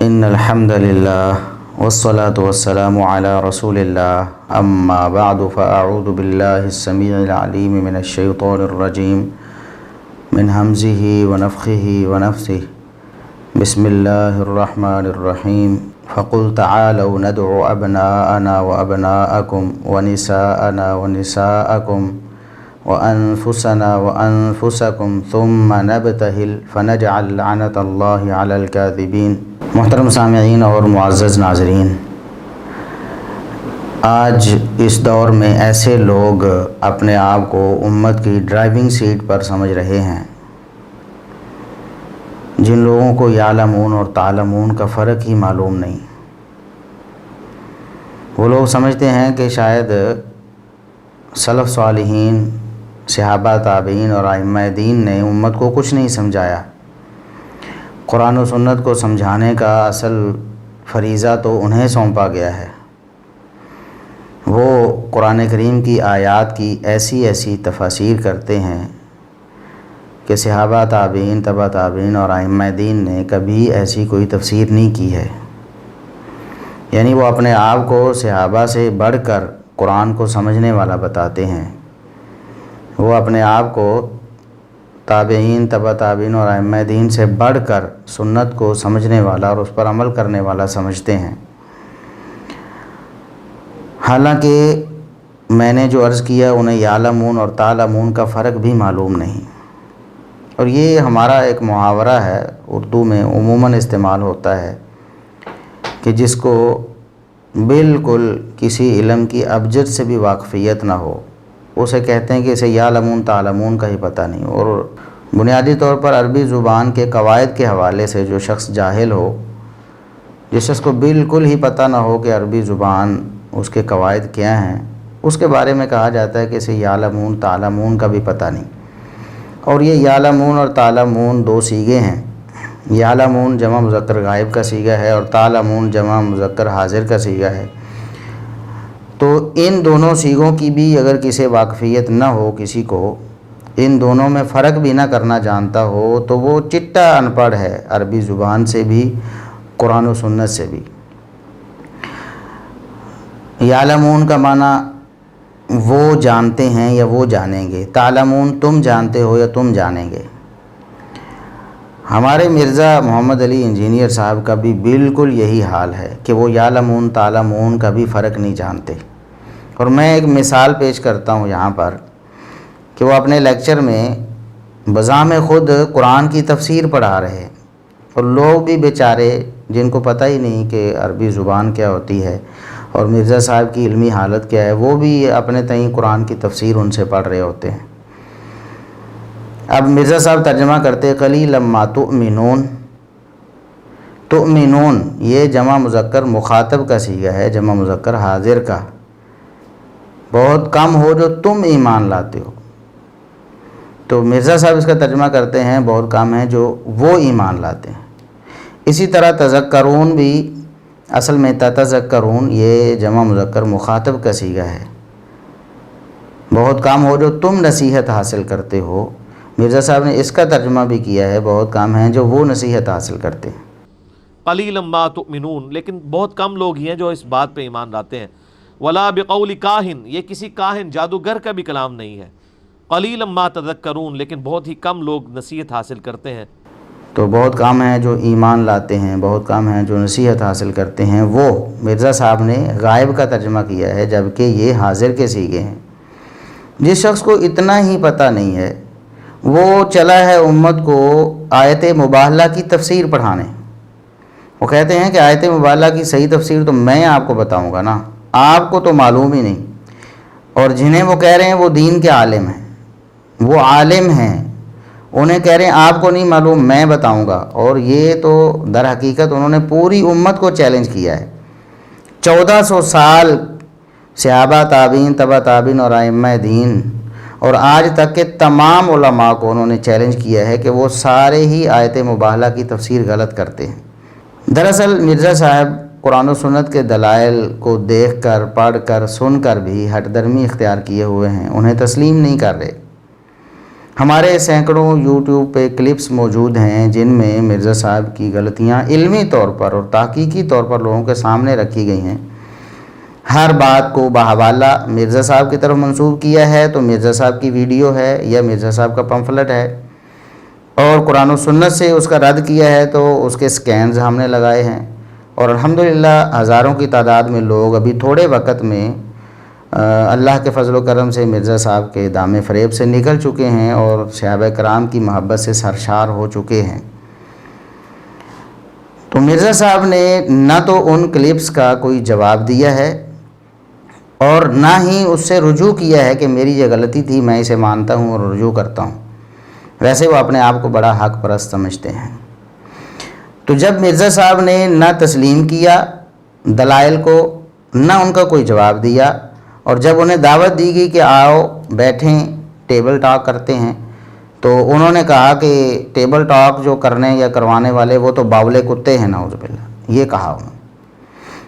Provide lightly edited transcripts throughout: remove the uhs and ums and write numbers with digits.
ان الحمد للہ والصلاة والسلام علی رسول اللہ اما بعد فاعوذ باللہ السمیع العلیم من الشیطان الرجیم من حمزہ ونفخہ ونفثہ بسم اللہ الرحمن الرحیم فقل تعالوا ندعو ابناءنا وابناءکم ونساءنا ونساءکم وانفسنا وانفسکم ثم نبتہل فنجعل لعنت اللہ علی الکاذبین۔ محترم سامعین اور معزز ناظرین، آج اس دور میں ایسے لوگ اپنے آپ کو امت کی ڈرائیونگ سیٹ پر سمجھ رہے ہیں جن لوگوں کو یعلمون اور تعلمون کا فرق ہی معلوم نہیں۔ وہ لوگ سمجھتے ہیں کہ شاید سلف صالحین، صحابہ تابعین اور ائمہ دین نے امت کو کچھ نہیں سمجھایا۔ قرآن و سنت کو سمجھانے کا اصل فریضہ تو انہیں سونپا گیا ہے۔ وہ قرآن کریم کی آیات کی ایسی تفاسیر کرتے ہیں کہ صحابہ تابعین، تبع تابعین اور ائمہ دین نے کبھی ایسی کوئی تفسیر نہیں کی ہے۔ یعنی وہ اپنے آپ کو صحابہ سے بڑھ کر قرآن کو سمجھنے والا بتاتے ہیں۔ وہ اپنے آپ کو تابعین، تبع تابعین اور ائمہ دین سے بڑھ کر سنت کو سمجھنے والا اور اس پر عمل کرنے والا سمجھتے ہیں۔ حالانکہ میں نے جو عرض کیا انہیں یعلمون اور تعلمون کا فرق بھی معلوم نہیں، اور یہ ہمارا ایک محاورہ ہے، اردو میں عموماً استعمال ہوتا ہے کہ جس کو بالکل کسی علم کی ابجد سے بھی واقفیت نہ ہو اسے کہتے ہیں کہ اسے یعلمون تعلمون کا ہی پتہ نہیں۔ اور بنیادی طور پر عربی زبان کے قواعد کے حوالے سے جو شخص جاہل ہو، جس شخص کو بالکل ہی پتہ نہ ہو کہ عربی زبان اس کے قواعد کیا ہیں، اس کے بارے میں کہا جاتا ہے کہ اسے یعلمون تعلمون کا بھی پتہ نہیں۔ اور یہ یعلمون اور تعلمون دو صیغے ہیں۔ یعلمون جمع مذکر غائب کا صیغہ ہے اور تعلمون جمع مذکر حاضر کا صیغہ ہے۔ تو ان دونوں صیغوں کی بھی اگر کسی واقفیت نہ ہو، کسی کو ان دونوں میں فرق بھی نہ کرنا جانتا ہو، تو وہ چٹا ان پڑھ ہے، عربی زبان سے بھی قرآن و سنت سے بھی۔ یعلمون کا معنی وہ جانتے ہیں یا وہ جانیں گے، تعلمون تم جانتے ہو یا تم جانیں گے۔ ہمارے مرزا محمد علی انجینئر صاحب کا بھی بالکل یہی حال ہے کہ وہ یعلمون تعلمون کا بھی فرق نہیں جانتے۔ اور میں ایک مثال پیش کرتا ہوں یہاں پر کہ وہ اپنے لیکچر میں بذام خود قرآن کی تفسیر پڑھا رہے، اور لوگ بھی بیچارے جن کو پتہ ہی نہیں کہ عربی زبان کیا ہوتی ہے اور مرزا صاحب کی علمی حالت کیا ہے، وہ بھی اپنے تئیں قرآن کی تفسیر ان سے پڑھ رہے ہوتے ہیں۔ اب مرزا صاحب ترجمہ کرتے قلیلا ما تؤمنون۔ تؤمنون یہ جمع مذکر مخاطب کا صیغہ ہے، جمع مذکر حاضر کا۔ بہت کم ہو جو تم ایمان لاتے ہو، تو مرزا صاحب اس کا ترجمہ کرتے ہیں بہت کم ہیں جو وہ ایمان لاتے ہیں۔ اسی طرح تذکرون بھی اصل میں تتذکرون یہ جمع مذکر مخاطب کا صیغہ ہے۔ بہت کم ہو جو تم نصیحت حاصل کرتے ہو، مرزا صاحب نے اس کا ترجمہ بھی کیا ہے بہت کم ہیں جو وہ نصیحت حاصل کرتے ہیں۔ قلیلا ما تؤمنون، لیکن بہت کم لوگ ہی ہیں جو اس بات پہ ایمان لاتے ہیں۔ ولا بقول کاہن، یہ کسی کاہن جادوگر کا بھی کلام نہیں ہے۔ قلیلا ما تذکرون، لیکن بہت ہی کم لوگ نصیحت حاصل کرتے ہیں۔ تو بہت کم ہیں جو ایمان لاتے ہیں، بہت کم ہیں جو نصیحت حاصل کرتے ہیں۔ وہ مرزا صاحب نے غائب کا ترجمہ کیا ہے، جبکہ یہ حاضر کے صیغے ہیں۔ جس شخص کو اتنا ہی پتہ نہیں ہے وہ چلا ہے امت کو آیت مباہلہ کی تفسیر پڑھانے۔ وہ کہتے ہیں کہ آیت مباہلہ کی صحیح تفسیر تو میں آپ کو بتاؤں گا نا، آپ کو تو معلوم ہی نہیں۔ اور جنہیں وہ کہہ رہے ہیں وہ دین کے عالم ہیں، وہ عالم ہیں، انہیں کہہ رہے ہیں آپ کو نہیں معلوم میں بتاؤں گا۔ اور یہ تو در حقیقت انہوں نے پوری امت کو چیلنج کیا ہے۔ 1400 سال صحابہ تابعین، تبع تابعین اور ائمہ دین اور آج تک کے تمام علماء کو انہوں نے چیلنج کیا ہے کہ وہ سارے ہی آیت مباہلہ کی تفسیر غلط کرتے ہیں۔ دراصل مرزا صاحب قرآن و سنت کے دلائل کو دیکھ کر، پڑھ کر، سن کر بھی ہٹ درمی اختیار کیے ہوئے ہیں، انہیں تسلیم نہیں کر رہے۔ ہمارے سینکڑوں یوٹیوب پہ کلپس موجود ہیں جن میں مرزا صاحب کی غلطیاں علمی طور پر اور تحقیقی طور پر لوگوں کے سامنے رکھی گئی ہیں۔ ہر بات کو بحوالہ مرزا صاحب کی طرف منسوب کیا ہے تو مرزا صاحب کی ویڈیو ہے یا مرزا صاحب کا پمفلٹ ہے، اور قرآن و سنت سے اس کا رد کیا ہے تو اس کے سکینز ہم نے لگائے ہیں، اور الحمدللہ ہزاروں کی تعداد میں لوگ ابھی تھوڑے وقت میں اللہ کے فضل و کرم سے مرزا صاحب کے دام فریب سے نکل چکے ہیں اور صحابہ کرام کی محبت سے سرشار ہو چکے ہیں۔ تو مرزا صاحب نے نہ تو ان کلپس کا کوئی جواب دیا ہے اور نہ ہی اس سے رجوع کیا ہے کہ میری یہ غلطی تھی، میں اسے مانتا ہوں اور رجوع کرتا ہوں۔ ویسے وہ اپنے آپ کو بڑا حق پرست سمجھتے ہیں۔ تو جب مرزا صاحب نے نہ تسلیم کیا دلائل کو، نہ ان کا کوئی جواب دیا، اور جب انہیں دعوت دی گئی کہ آؤ بیٹھیں ٹیبل ٹاک کرتے ہیں، تو انہوں نے کہا کہ ٹیبل ٹاک جو کرنے یا کروانے والے وہ تو باولے کتے ہیں، نعوذ باللہ، یہ کہا انہوں نے۔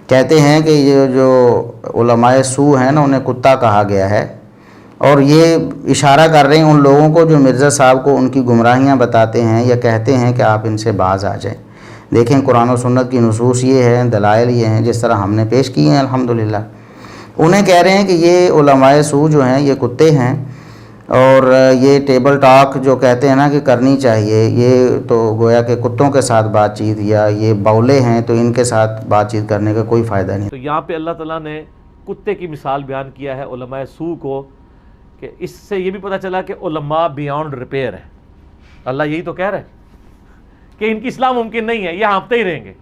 کہتے ہیں کہ یہ جو علماء سو ہیں نا، انہیں کتا کہا گیا ہے، اور یہ اشارہ کر رہے ہیں ان لوگوں کو جو مرزا صاحب کو ان کی گمراہیاں بتاتے ہیں یا کہتے ہیں کہ آپ ان سے باز آ جائیں۔ دیکھیں قرآن و سنت کی نصوص یہ ہیں، دلائل یہ ہیں جس طرح ہم نے پیش کی ہیں الحمدللہ۔ انہیں کہہ رہے ہیں کہ یہ علماء سو جو ہیں یہ کتے ہیں، اور یہ ٹیبل ٹاک جو کہتے ہیں نا کہ کرنی چاہیے، یہ تو گویا کہ کتوں کے ساتھ بات چیت، یا یہ بولے ہیں تو ان کے ساتھ بات چیت کرنے کا کوئی فائدہ نہیں۔ تو یہاں پہ اللہ تعالیٰ نے کتے کی مثال بیان کیا ہے علماء سو کو، کہ اس سے یہ بھی پتہ چلا کہ علماء بیانڈ ریپیئر ہیں۔ اللہ یہی تو کہہ رہے ہیں کہ ان کی اصلاح ممکن نہیں ہے، یہ ہانپتے ہی رہیں گے۔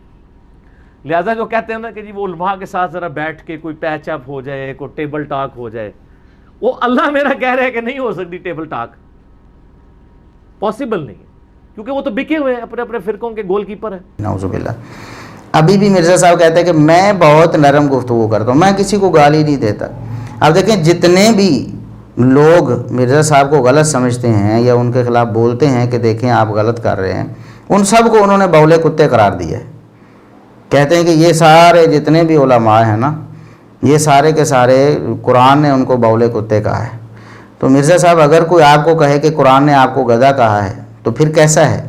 لہٰذا جو کہتے ہیں نا کہ جی وہ علماء کے ساتھ ذرا بیٹھ کے کوئی پیچ اپ ہو جائے، کوئی ٹیبل ٹاک ہو جائے، وہ اللہ میرا کہہ رہے ہیں کہ نہیں ہو سکتی ٹیبل ٹاک، پاسبل نہیں ہے، کیونکہ وہ تو بکے ہوئے ہیں، اپنے اپنے فرقوں کے گول کیپر ہیں۔ نعوذ باللہ۔ ابھی بھی مرزا صاحب کہتے ہیں کہ میں بہت نرم گفتگو کرتا ہوں، میں کسی کو گالی نہیں دیتا۔ اب دیکھیں جتنے بھی لوگ مرزا صاحب کو غلط سمجھتے ہیں یا ان کے خلاف بولتے ہیں کہ دیکھیں آپ غلط کر رہے ہیں، ان سب کو انہوں نے بولے کتے قرار دیا ہے۔ کہتے ہیں کہ یہ سارے جتنے بھی علماء ہیں نا، یہ سارے کے سارے قرآن نے ان کو بولے کتے کہا ہے۔ تو مرزا صاحب اگر کوئی آپ کو کہے کہ قرآن نے آپ کو گدھا کہا ہے تو پھر کیسا ہے؟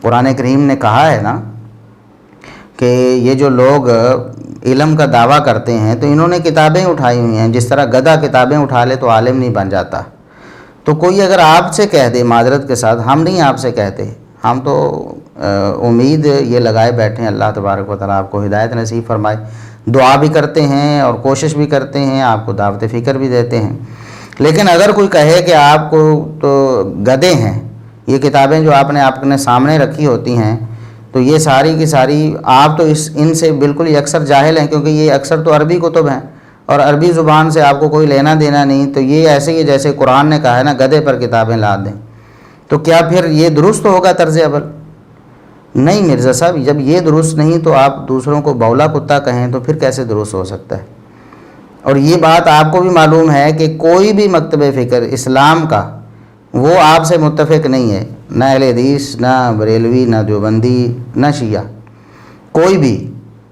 قرآن کریم نے کہا ہے نا کہ یہ جو لوگ علم کا دعویٰ کرتے ہیں تو انہوں نے کتابیں اٹھائی ہوئی ہیں، جس طرح گدھا کتابیں اٹھا لے تو عالم نہیں بن جاتا۔ تو کوئی اگر آپ سے کہہ دے معذرت کے ساتھ، ہم نہیں آپ سے کہتے، ہم تو امید یہ لگائے بیٹھے ہیں اللہ تبارک و تعالیٰ آپ کو ہدایت نصیب فرمائے، دعا بھی کرتے ہیں اور کوشش بھی کرتے ہیں، آپ کو دعوت فکر بھی دیتے ہیں۔ لیکن اگر کوئی کہے کہ آپ کو تو گدھے ہیں، یہ کتابیں جو آپ نے اپنے سامنے رکھی ہوتی ہیں تو یہ ساری کی ساری آپ تو ان سے بالکل یکسر جاہل ہیں، کیونکہ یہ اکثر تو عربی کتب ہیں اور عربی زبان سے آپ کو کوئی لینا دینا نہیں، تو یہ ایسے ہی جیسے قرآن نے کہا ہے نا گدھے پر کتابیں لاد دیں، تو کیا پھر یہ درست ہوگا طرز عمل؟ نہیں مرزا صاحب، جب یہ درست نہیں تو آپ دوسروں کو بولا کتا کہیں تو پھر کیسے درست ہو سکتا ہے؟ اور یہ بات آپ کو بھی معلوم ہے کہ کوئی بھی مکتب فکر اسلام کا وہ آپ سے متفق نہیں ہے، نہ اہل حدیث، نہ بریلوی، نہ دیوبندی، نہ شیعہ، کوئی بھی۔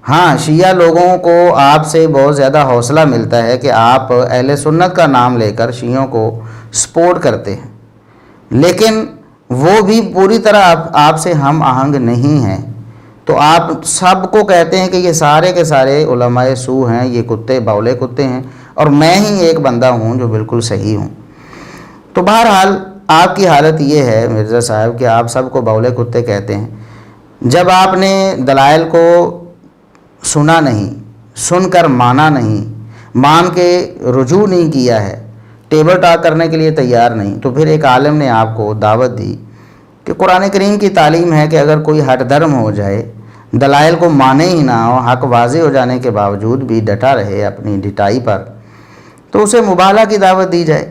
ہاں شیعہ لوگوں کو آپ سے بہت زیادہ حوصلہ ملتا ہے کہ آپ اہل سنت کا نام لے کر شیعوں کو سپورٹ کرتے ہیں، لیکن وہ بھی پوری طرح آپ سے ہم آہنگ نہیں ہیں۔ تو آپ سب کو کہتے ہیں کہ یہ سارے کے سارے علماء سو ہیں، یہ کتے بولے کتے ہیں، اور میں ہی ایک بندہ ہوں جو بالکل صحیح ہوں۔ تو بہرحال آپ کی حالت یہ ہے مرزا صاحب کہ آپ سب کو بولے کتے کہتے ہیں۔ جب آپ نے دلائل کو سنا نہیں، سن کر مانا نہیں، مان کے رجوع نہیں کیا ہے، ٹیبل ٹاک کرنے کے لیے تیار نہیں، تو پھر ایک عالم نے آپ کو دعوت دی کہ قرآن کریم کی تعلیم ہے کہ اگر کوئی ہٹ درم ہو جائے، دلائل کو مانے ہی نہ ہو، حق واضح ہو جانے کے باوجود بھی ڈٹا رہے اپنی ڈٹائی پر، تو اسے مبالغہ کی دعوت دی جائے۔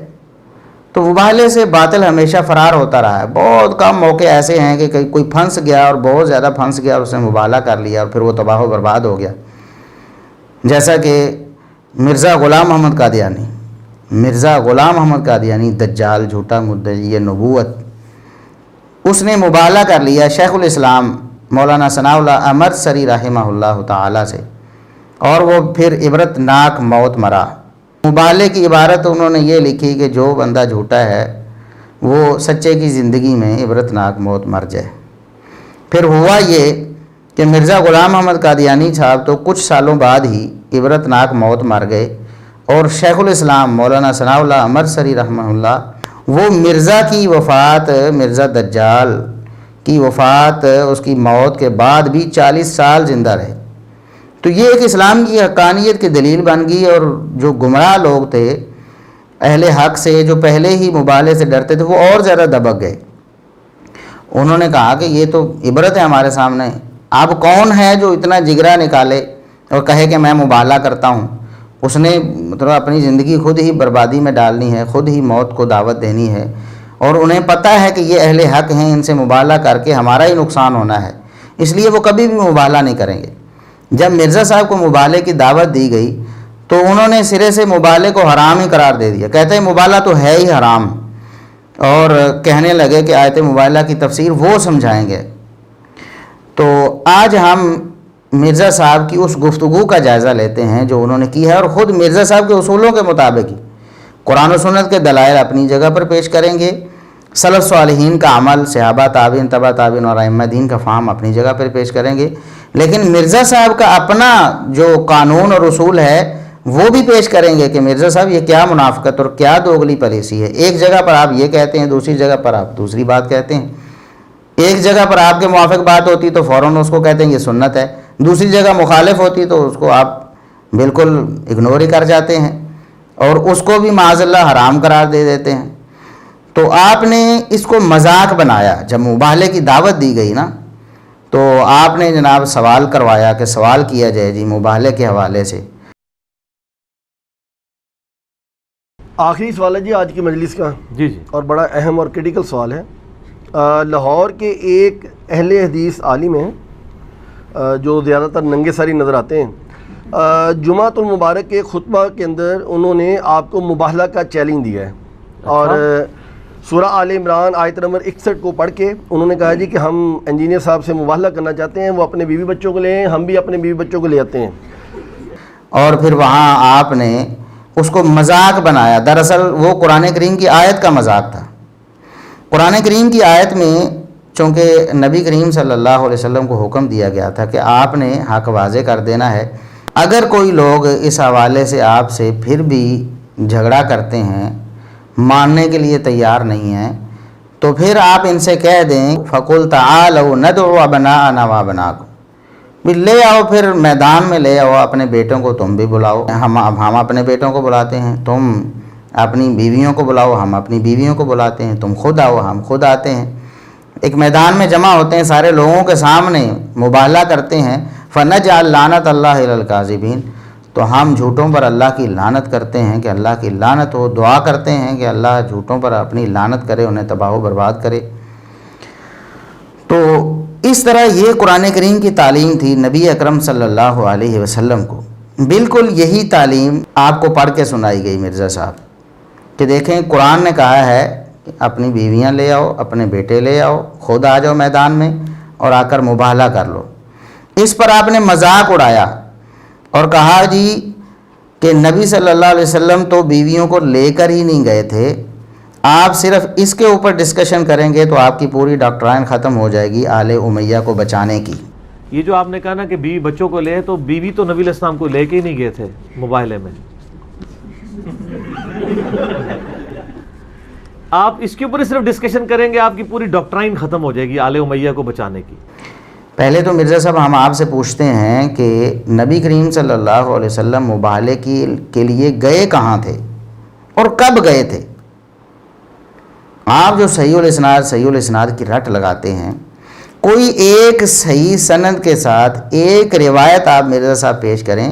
تو مبالغے سے باطل ہمیشہ فرار ہوتا رہا ہے۔ بہت کم موقع ایسے ہیں کہ کوئی پھنس گیا اور بہت زیادہ پھنس گیا اور اس نے مبالغہ کر لیا اور پھر وہ تباہ و برباد ہو گیا، جیسا کہ مرزا غلام محمد قادیانی۔ مرزا غلام محمد قادیانی دجال، جھوٹا مدعی نبوت، اس نے مبالغہ کر لیا شیخ الاسلام مولانا ثناء اللہ امرتسری رحمہ اللہ تعالی سے، اور وہ پھر عبرت ناک موت مرا۔ مبالغے کی عبارت انہوں نے یہ لکھی کہ جو بندہ جھوٹا ہے وہ سچے کی زندگی میں عبرتناک موت مر جائے۔ پھر ہوا یہ کہ مرزا غلام محمد قادیانی صاحب تو کچھ سالوں بعد ہی عبرتناک موت مر گئے، اور شیخ الاسلام مولانا ثناء اللہ امرتسری رحمہ اللہ وہ مرزا کی وفات، مرزا دجال کی وفات، اس کی موت کے بعد بھی 40 سال زندہ رہے۔ تو یہ ایک اسلام کی حقانیت کی دلیل بن گئی، اور جو گمراہ لوگ تھے اہل حق سے، جو پہلے ہی مبالغے سے ڈرتے تھے، وہ اور زیادہ دبک گئے۔ انہوں نے کہا کہ یہ تو عبرت ہے ہمارے سامنے، اب کون ہے جو اتنا جگرا نکالے اور کہے کہ میں مبالغہ کرتا ہوں؟ اس نے مطلب اپنی زندگی خود ہی بربادی میں ڈالنی ہے، خود ہی موت کو دعوت دینی ہے، اور انہیں پتہ ہے کہ یہ اہل حق ہیں، ان سے مبالغہ کر کے ہمارا ہی نقصان ہونا ہے، اس لیے وہ کبھی بھی مبالغہ نہیں کریں گے۔ جب مرزا صاحب کو مبالغے کی دعوت دی گئی تو انہوں نے سرے سے مبالغے کو حرام ہی قرار دے دیا، کہتے ہیں مبالغہ تو ہے ہی حرام، اور کہنے لگے کہ آیت مبالغہ کی تفسیر وہ سمجھائیں گے۔ تو آج ہم مرزا صاحب کی اس گفتگو کا جائزہ لیتے ہیں جو انہوں نے کی ہے، اور خود مرزا صاحب کے اصولوں کے مطابق ہی قرآن و سنت کے دلائل اپنی جگہ پر پیش کریں گے، سلف صالحین کا عمل، صحابہ تابعین، تبع تابعین اور ائمہ دین کا فہم اپنی جگہ پر پیش کریں گے، لیکن مرزا صاحب کا اپنا جو قانون اور اصول ہے وہ بھی پیش کریں گے کہ مرزا صاحب یہ کیا منافقت اور کیا دوغلی پالیسی ہے۔ ایک جگہ پر آپ یہ کہتے ہیں، دوسری جگہ پر آپ دوسری بات کہتے ہیں، ایک جگہ پر آپ کے موافق بات ہوتی تو فوراً اس کو کہتے ہیں یہ سنت ہے، دوسری جگہ مخالف ہوتی تو اس کو آپ بالکل اگنور ہی کر جاتے ہیں، اور اس کو بھی معاذ اللہ حرام قرار دے دیتے ہیں۔ تو آپ نے اس کو مذاق بنایا، جب مبالغے کی دعوت دی گئی نا تو آپ نے جناب سوال کروایا کہ سوال کیا جائے جی مبالغے کے حوالے سے۔ آخری سوال ہے جی آج کی مجلس کا، جی اور بڑا اہم اور کریٹیکل سوال ہے۔ لاہور کے ایک اہل حدیث عالم ہیں جو زیادہ تر ننگے ساری نظر آتے ہیں، جمعۃ المبارک کے خطبہ کے اندر انہوں نے آپ کو مبالغہ کا چیلنج دیا ہے، اور سورہ آل عمران آیت نمبر 61 کو پڑھ کے انہوں نے کہا جی کہ ہم انجینئر صاحب سے مبالغہ کرنا چاہتے ہیں، وہ اپنے بیوی بچوں کو لے آئیں، ہم بھی اپنے بیوی بچوں کو لے آتے ہیں۔ اور پھر وہاں آپ نے اس کو مذاق بنایا، دراصل وہ قرآن کریم کی آیت کا مذاق تھا۔ قرآن کریم کی آیت میں چونکہ نبی کریم صلی اللہ علیہ وسلم کو حکم دیا گیا تھا کہ آپ نے حق واضح کر دینا ہے، اگر کوئی لوگ اس حوالے سے آپ سے پھر بھی جھگڑا کرتے ہیں، ماننے کے لیے تیار نہیں ہیں، تو پھر آپ ان سے کہہ دیں فَقُلْ تَعَالَوْا نَدْعُ أَبْنَاءَنَا وَأَبْنَاءَكُمْ، بھی لے آؤ، پھر میدان میں لے آؤ اپنے بیٹوں کو، تم بھی بلاؤ، ہم اپنے بیٹوں کو بلاتے ہیں، تم اپنی بیویوں کو بلاؤ، ہم اپنی بیویوں کو بلاتے ہیں، تم خود آؤ، ہم خود آتے ہیں، ایک میدان میں جمع ہوتے ہیں، سارے لوگوں کے سامنے مبالغہ کرتے ہیں، فَنَجْعَلْ لَعْنَتَ اللَّهِ عَلَى الْكَاذِبِينَ، تو ہم جھوٹوں پر اللہ کی لعنت کرتے ہیں کہ اللہ کی لعنت ہو، دعا کرتے ہیں کہ اللہ جھوٹوں پر اپنی لعنت کرے، انہیں تباہ و برباد کرے۔ تو اس طرح یہ قرآن کریم کی تعلیم تھی نبی اکرم صلی اللہ علیہ وسلم کو۔ بالکل یہی تعلیم آپ کو پڑھ کے سنائی گئی مرزا صاحب کہ دیکھیں قرآن نے کہا ہے کہ اپنی بیویاں لے آؤ، اپنے بیٹے لے آؤ، خود آ جاؤ میدان میں اور آ کر مبالغہ کر لو۔ اس پر آپ نے مذاق اڑایا اور کہا جی کہ نبی صلی اللہ علیہ وسلم تو بیویوں کو لے کر ہی نہیں گئے تھے، آپ صرف اس کے اوپر ڈسکشن کریں گے تو آپ کی پوری ڈاکٹرائن ختم ہو جائے گی آل امیہ کو بچانے کی۔ یہ جو آپ نے کہا نا کہ بیوی بچوں کو لے، تو بیوی تو نبی علیہ السلام کو لے کے ہی نہیں گئے تھے مباہلے میں، آپ اس کے اوپر صرف ڈسکشن کریں گے آپ کی پوری ڈاکٹرائن ختم ہو جائے گی آل امیہ کو بچانے کی۔ پہلے تو مرزا صاحب ہم آپ سے پوچھتے ہیں کہ نبی کریم صلی اللہ علیہ وسلم مباہلے کے لیے گئے کہاں تھے اور کب گئے تھے؟ آپ جو صحیح الاسناد کی رٹ لگاتے ہیں، کوئی ایک صحیح سند کے ساتھ ایک روایت آپ مرزا صاحب پیش کریں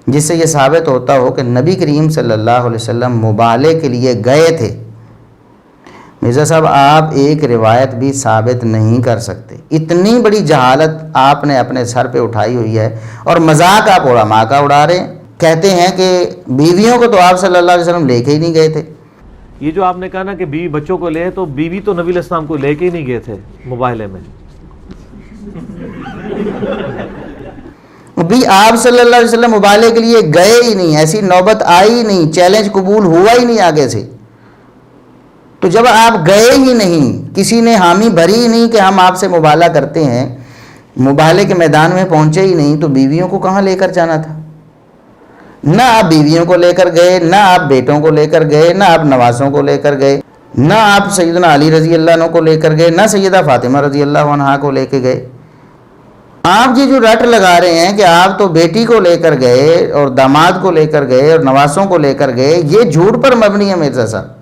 جس سے یہ ثابت ہوتا ہو کہ نبی کریم صلی اللہ علیہ وسلم مباہلے کے لیے گئے تھے۔ مرزا صاحب آپ ایک روایت بھی ثابت نہیں کر سکتے، اتنی بڑی جہالت آپ نے اپنے سر پہ اٹھائی ہوئی ہے، اور مذاق آپ علماء کا اڑا رہے ہیں، کہتے ہیں کہ بیویوں کو تو آپ صلی اللہ علیہ وسلم لے کے ہی نہیں گئے تھے۔ یہ جو آپ نے کہا نا کہ بیوی بچوں کو لے، تو بیوی تو نبی علیہ السلام کو لے کے ہی نہیں گئے تھے مباہلے میں۔ بھی آپ صلی اللہ علیہ وسلم مباہلے کے لیے گئے ہی نہیں، ایسی نوبت آئی ہی نہیں، چیلنج قبول ہوا ہی نہیں آگے سے۔ تو جب آپ گئے ہی نہیں، کسی نے حامی بھری ہی نہیں کہ ہم آپ سے مباہلہ کرتے ہیں، مباہلے کے میدان میں پہنچے ہی نہیں، تو بیویوں کو کہاں لے کر جانا تھا؟ نہ آپ بیویوں کو لے کر گئے، نہ آپ بیٹوں کو لے کر گئے، نہ آپ نواسوں کو لے کر گئے، نہ آپ سیدنا علی رضی اللہ عنہ کو لے کر گئے، نہ سیدہ فاطمہ رضی اللہ عنہا کو لے کے گئے۔ آپ یہ جو رٹ لگا رہے ہیں کہ آپ تو بیٹی کو لے کر گئے اور داماد کو لے کر گئے اور نواسوں کو لے کر گئے، یہ جھوٹ پر مبنی ہے مرزا صاحب۔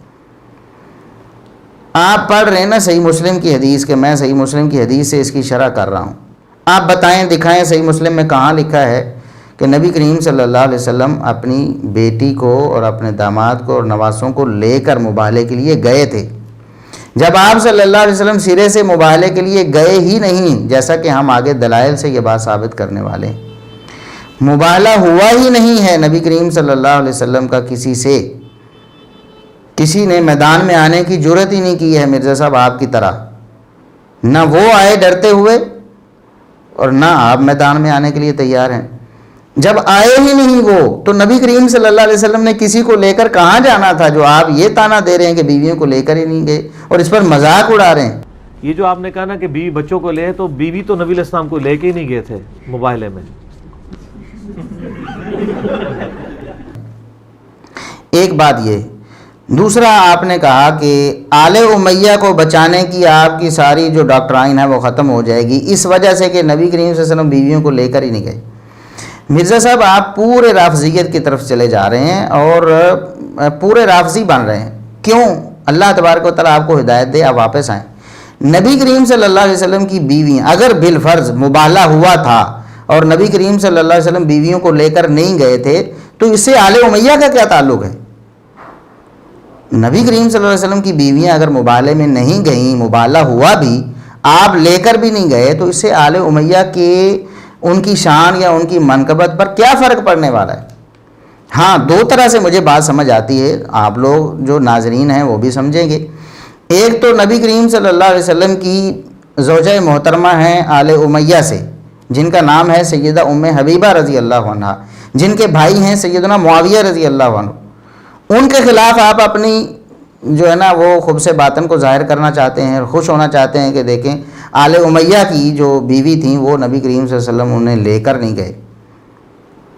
آپ پڑھ رہے ہیں نا صحیح مسلم کی حدیث، کہ میں صحیح مسلم کی حدیث سے اس کی شرح کر رہا ہوں، آپ بتائیں دکھائیں صحیح مسلم میں کہاں لکھا ہے کہ نبی کریم صلی اللہ علیہ وسلم اپنی بیٹی کو اور اپنے داماد کو اور نواسوں کو لے کر مباہلے کے لیے گئے تھے؟ جب آپ صلی اللہ علیہ وسلم سرے سے مباہلے کے لیے گئے ہی نہیں، جیسا کہ ہم آگے دلائل سے یہ بات ثابت کرنے والے ہیں، مباہلہ ہوا ہی نہیں ہے نبی کریم صلی اللہ علیہ وسلم کا کسی سے، کسی نے میدان میں آنے کی جرت ہی نہیں کی ہے مرزا صاحب آپ کی طرح، نہ وہ آئے ڈرتے ہوئے اور نہ آپ میدان میں آنے کے لیے تیار ہیں۔ جب آئے ہی نہیں وہ، تو نبی کریم صلی اللہ علیہ وسلم نے کسی کو لے کر کہاں جانا تھا؟ جو آپ یہ تانا دے رہے ہیں کہ بیویوں کو لے کر ہی نہیں گئے اور اس پر مذاق اڑا رہے ہیں۔ یہ جو آپ نے کہا نا کہ بیوی بچوں کو لے، تو بیوی تو نبی علیہ السلام کو لے کے ہی نہیں گئے تھے مباہلے میں۔ ایک بات یہ، دوسرا آپ نے کہا کہ آل امیہ کو بچانے کی آپ کی ساری جو ڈاکٹرائن ہے وہ ختم ہو جائے گی اس وجہ سے کہ نبی کریم صلی اللہ علیہ وسلم بیویوں کو لے کر ہی نہیں گئے۔ مرزا صاحب آپ پورے رافضیت کی طرف چلے جا رہے ہیں اور پورے رافضی بن رہے ہیں۔ کیوں؟ اللہ تبارک و تعالیٰ آپ کو ہدایت دے، آپ واپس آئیں۔ نبی کریم صلی اللہ علیہ وسلم کی بیویاں اگر بالفرض مباہلہ ہوا تھا اور نبی کریم صلی اللہ علیہ وسلم بیویوں کو لے کر نہیں گئے تھے، تو اس سے آل امیہ کا کیا تعلق ہے؟ نبی کریم صلی اللہ علیہ وسلم کی بیویاں اگر مباہلے میں نہیں گئیں، مباہلہ ہوا بھی، آپ لے کر بھی نہیں گئے، تو اس سے آل امیہ کے ان کی شان یا ان کی منقبت پر کیا فرق پڑنے والا ہے؟ ہاں، دو طرح سے مجھے بات سمجھ آتی ہے، آپ لوگ جو ناظرین ہیں وہ بھی سمجھیں گے۔ ایک تو نبی کریم صلی اللہ علیہ وسلم کی زوجہ محترمہ ہیں آل امیہ سے، جن کا نام ہے سیدہ ام حبیبہ رضی اللہ عنہ، جن کے بھائی ہیں سیدنا معاویہ رضی اللہ عنہ۔ ان کے خلاف آپ اپنی جو ہے نا وہ خبث باطن کو ظاہر کرنا چاہتے ہیں اور خوش ہونا چاہتے ہیں کہ دیکھیں آل امیہ کی جو بیوی تھیں وہ نبی کریم صلی اللہ علیہ وسلم انہیں لے کر نہیں گئے۔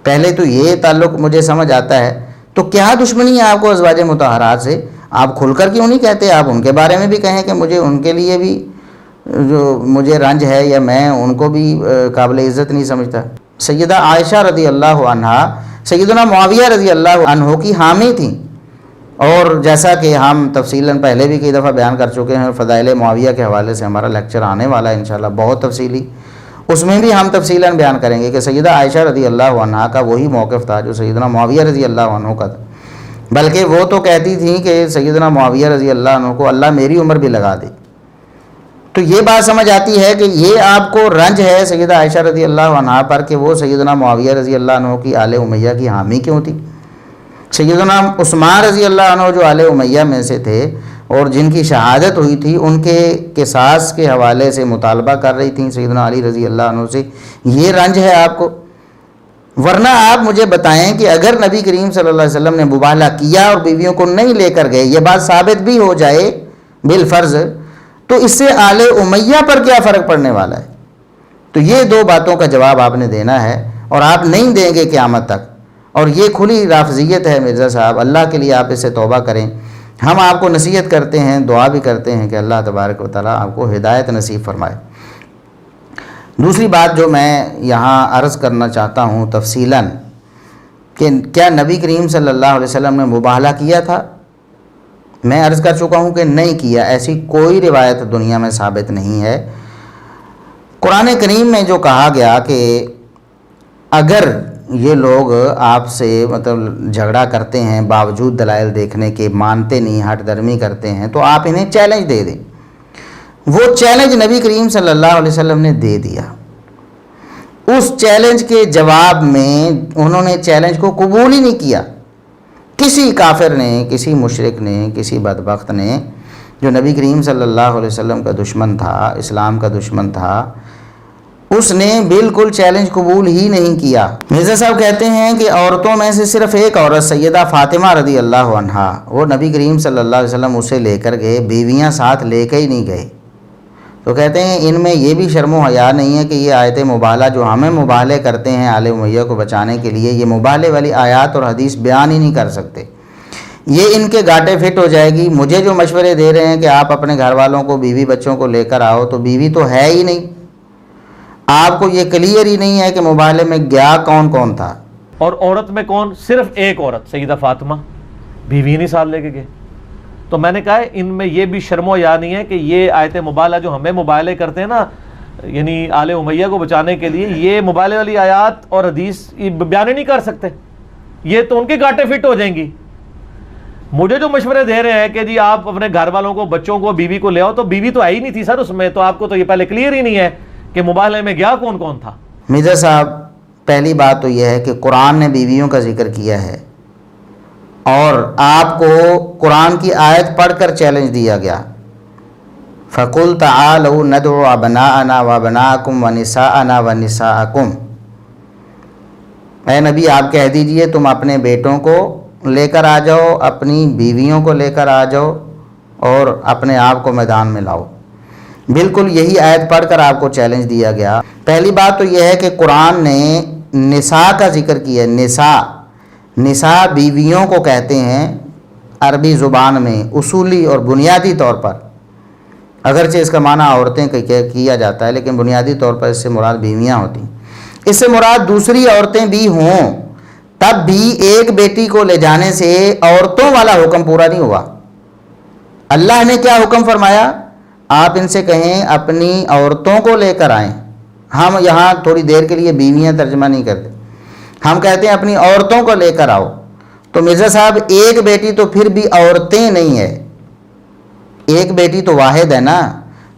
پہلے تو یہ تعلق مجھے سمجھ آتا ہے، تو کیا دشمنی ہے آپ کو ازواج مطہرات سے؟ آپ کھل کر کیوں نہیں کہتے؟ آپ ان کے بارے میں بھی کہیں کہ مجھے ان کے لیے بھی جو مجھے رنج ہے یا میں ان کو بھی قابل عزت نہیں سمجھتا۔ سیدہ عائشہ رضی اللہ عنہا سیدنا معاویہ رضی اللہ عنہ کی حامی تھیں، اور جیسا کہ ہم تفصیلاً پہلے بھی کئی دفعہ بیان کر چکے ہیں، فضائل معاویہ کے حوالے سے ہمارا لیکچر آنے والا ہے انشاءاللہ بہت تفصیلی، اس میں بھی ہم تفصیلاً بیان کریں گے کہ سیدہ عائشہ رضی اللہ عنہا کا وہی موقف تھا جو سیدنا معاویہ رضی اللہ عنہ کا تھا، بلکہ وہ تو کہتی تھیں کہ سیدنا معاویہ رضی اللہ عنہ کو اللہ میری عمر بھی لگا دے۔ تو یہ بات سمجھ آتی ہے کہ یہ آپ کو رنج ہے سیدہ عائشہ رضی اللہ عنہا پر کہ وہ سیدنا معاویہ رضی اللہ عنہ کی آل امیہ کی حامی کیوں تھی۔ سیدنا عثمان رضی اللہ عنہ جو آل امیہ میں سے تھے اور جن کی شہادت ہوئی تھی، ان کے قصاص کے حوالے سے مطالبہ کر رہی تھیں سیدنا علی رضی اللہ عنہ سے، یہ رنج ہے آپ کو؟ ورنہ آپ مجھے بتائیں کہ اگر نبی کریم صلی اللہ علیہ وسلم نے مباہلہ کیا اور بیویوں کو نہیں لے کر گئے، یہ بات ثابت بھی ہو جائے بالفرض، تو اس سے آل امیہ پر کیا فرق پڑنے والا ہے؟ تو یہ دو باتوں کا جواب آپ نے دینا ہے، اور آپ نہیں دیں گے قیامت تک، اور یہ کھلی رافضیت ہے مرزا صاحب۔ اللہ کے لیے آپ اس سے توبہ کریں۔ ہم آپ کو نصیحت کرتے ہیں، دعا بھی کرتے ہیں کہ اللہ تبارک و تعالیٰ آپ کو ہدایت نصیب فرمائے۔ دوسری بات جو میں یہاں عرض کرنا چاہتا ہوں تفصیلاً، کہ کیا نبی کریم صلی اللہ علیہ وسلم نے مباہلہ کیا تھا؟ میں عرض کر چکا ہوں کہ نہیں کیا، ایسی کوئی روایت دنیا میں ثابت نہیں ہے۔ قرآن کریم میں جو کہا گیا کہ اگر یہ لوگ آپ سے مطلب جھگڑا کرتے ہیں باوجود دلائل دیکھنے کے، مانتے نہیں، ہٹ درمی کرتے ہیں، تو آپ انہیں چیلنج دے دیں۔ وہ چیلنج نبی کریم صلی اللہ علیہ وسلم نے دے دیا۔ اس چیلنج کے جواب میں انہوں نے چیلنج کو قبول ہی نہیں کیا۔ کسی کافر نے، کسی مشرک نے، کسی بدبخت نے جو نبی کریم صلی اللہ علیہ وسلم کا دشمن تھا، اسلام کا دشمن تھا، اس نے بالکل چیلنج قبول ہی نہیں کیا۔ مرزا صاحب کہتے ہیں کہ عورتوں میں سے صرف ایک عورت سیدہ فاطمہ رضی اللہ عنہا، وہ نبی کریم صلی اللہ علیہ وسلم اسے لے کر گئے، بیویاں ساتھ لے کے ہی نہیں گئے۔ تو کہتے ہیں ان میں یہ بھی شرم و حیا نہیں ہے کہ یہ آیت مبالہ جو ہمیں مبالے کرتے ہیں آل امیہ کو بچانے کے لیے، یہ مبالے والی آیات اور حدیث بیان ہی نہیں کر سکتے۔ یہ ان کے گاٹے فٹ ہو جائے گی۔ مجھے جو مشورے دے رہے ہیں کہ آپ اپنے گھر والوں کو، بیوی بچوں کو لے کر آؤ، تو بیوی تو ہے ہی نہیں، آپ کو یہ کلیئر ہی نہیں ہے کہ مبالے میں گیا کون کون تھا۔ اور عورت میں کون؟ صرف ایک عورت سیدہ فاطمہ، بیوی نہیں ساتھ لے کے گئے۔ تو میں نے کہا ہے ان میں یہ بھی شرم و حیا نہیں ہے کہ یہ آیت مبالہ جو ہمیں مبالے کرتے ہیں نا، یعنی آل امیہ کو بچانے کے لیے، یہ مبالے والی آیات اور حدیث بیان ہی نہیں کر سکتے، یہ تو ان کے گاٹے فٹ ہو جائیں گی۔ مجھے جو مشورے دے رہے ہیں کہ جی آپ اپنے گھر والوں کو، بچوں کو، بیوی کو لے آؤ، تو بیوی تو آئی نہیں تھی سر اس میں، تو آپ کو تو یہ پہلے کلیئر ہی نہیں ہے کہ مبالے میں گیا کون کون تھا۔ مرزا صاحب پہلی بات تو یہ ہے کہ قرآن نے بیویوں کا ذکر کیا ہے، اور آپ کو قرآن کی آیت پڑھ کر چیلنج دیا گیا، فَقُلْ تَعَالَوْا نَدْعُ أَبْنَاءَنَا وَأَبْنَاءَكُمْ وَنِسَاءَنَا وَنِسَاءَكُمْ۔ اے نبی آپ کہہ دیجئے تم اپنے بیٹوں کو لے کر آ جاؤ، اپنی بیویوں کو لے کر آ جاؤ، اور اپنے آپ کو میدان میں لاؤ۔ بالکل یہی آیت پڑھ کر آپ کو چیلنج دیا گیا۔ پہلی بات تو یہ ہے کہ قرآن نے نساء کا ذکر کیا ہے۔ نساء بیویوں کو کہتے ہیں عربی زبان میں اصولی اور بنیادی طور پر، اگرچہ اس کا معنی عورتیں کیا جاتا ہے، لیکن بنیادی طور پر اس سے مراد بیویاں ہوتی ہیں۔ اس سے مراد دوسری عورتیں بھی ہوں، تب بھی ایک بیٹی کو لے جانے سے عورتوں والا حکم پورا نہیں ہوا۔ اللہ نے کیا حکم فرمایا؟ آپ ان سے کہیں اپنی عورتوں کو لے کر آئیں۔ ہم یہاں تھوڑی دیر کے لیے بیویاں ترجمہ نہیں کرتے، ہم کہتے ہیں اپنی عورتوں کو لے کر آؤ۔ تو مرزا صاحب ایک بیٹی تو پھر بھی عورتیں نہیں ہے، ایک بیٹی تو واحد ہے نا۔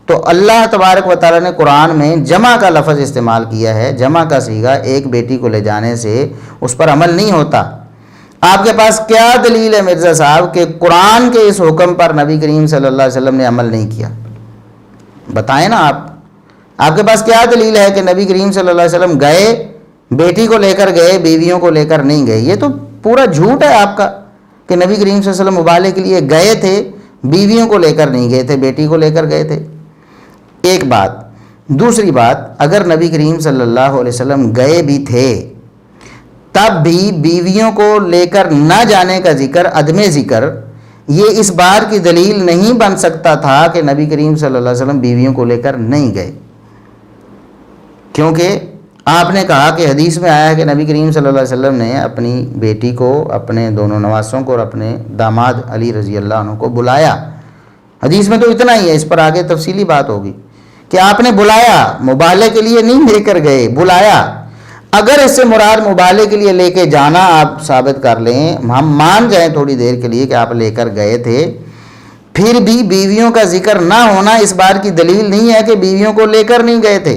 تو اللہ تبارک و تعالیٰ نے قرآن میں جمع کا لفظ استعمال کیا ہے، جمع کا صیغہ، ایک بیٹی کو لے جانے سے اس پر عمل نہیں ہوتا۔ آپ کے پاس کیا دلیل ہے مرزا صاحب کہ قرآن کے اس حکم پر نبی کریم صلی اللہ علیہ وسلم نے عمل نہیں کیا؟ بتائیں نا آپ کے پاس کیا دلیل ہے کہ نبی کریم صلی اللہ علیہ وسلم گئے، بیٹی کو لے کر گئے، بیویوں کو لے کر نہیں گئے؟ یہ تو پورا جھوٹ ہے آپ کا کہ نبی کریم صلی اللہ علیہ وسلم مبالے کے لیے گئے تھے، بیویوں کو لے کر نہیں گئے تھے، بیٹی کو لے کر گئے تھے۔ ایک بات۔ دوسری بات، اگر نبی کریم صلی اللہ علیہ وسلم گئے بھی تھے تب بھی بیویوں کو لے کر نہ جانے کا ذکر، عدم ذکر، یہ اس بات کی دلیل نہیں بن سکتا تھا کہ نبی کریم صلی اللہ علیہ وسلم بیویوں کو لے کر نہیں گئے، کیونکہ آپ نے کہا کہ حدیث میں آیا ہے کہ نبی کریم صلی اللہ علیہ وسلم نے اپنی بیٹی کو، اپنے دونوں نواسوں کو اور اپنے داماد علی رضی اللہ عنہ کو بلایا۔ حدیث میں تو اتنا ہی ہے، اس پر آگے تفصیلی بات ہوگی کہ آپ نے بلایا، مبالے کے لیے نہیں لے کر گئے، بلایا۔ اگر اس سے مراد مبالے کے لیے لے کے جانا آپ ثابت کر لیں، ہم مان جائیں تھوڑی دیر کے لیے کہ آپ لے کر گئے تھے، پھر بھی بیویوں کا ذکر نہ ہونا اس بات کی دلیل نہیں ہے کہ بیویوں کو لے کر نہیں گئے تھے،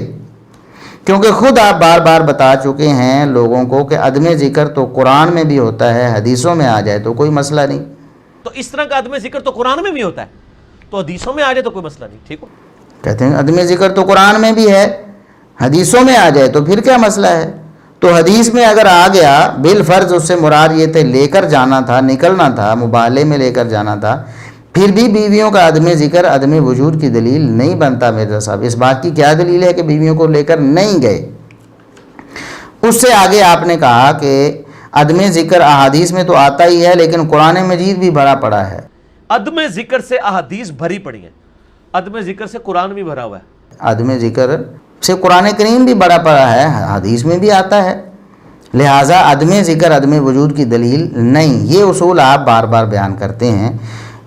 کیونکہ خود آپ بار بار بتا چکے ہیں لوگوں کو کہ عدم ذکر تو قرآن میں بھی ہوتا ہے، حدیثوں میں آ جائے تو کوئی مسئلہ نہیں۔ تو اس طرح کا عدم ذکر تو قرآن میں بھی ہوتا ہے، تو حدیثوں میں آ جائے تو کوئی مسئلہ نہیں، ٹھیک ہو؟ کہتے ہیں عدم ذکر تو قرآن میں بھی ہے، حدیثوں میں آ جائے تو پھر کیا مسئلہ ہے؟ تو حدیث میں اگر آ گیا بالفرض اس سے مراد یہ تھے لے کر جانا تھا، نکلنا تھا، مبالے میں لے کر جانا تھا، پھر بھی بیویوں کا عدم ذکر عدم وجود کی دلیل نہیں بنتا مرزا صاحب۔ اس بات کی کیا دلیل ہے کہ بیویوں کو لے کر نہیں گئے؟ اس سے آگے آپ نے کہا کہ عدم ذکر احادیث میں تو آتا ہی ہے، لیکن قرآن مجید بھی بھرا پڑا ہے۔ عدم ذکر سے احادیث بھری پڑی ہیں، عدم ذکر سے قرآن بھی بھرا ہوا ہے۔ عدم ذکر سے قرآن کریم بھی بڑا پڑا ہے، حدیث میں بھی آتا ہے، لہٰذا عدم ذکر عدم وجود کی دلیل نہیں۔ یہ اصول آپ بار بار بیان کرتے ہیں،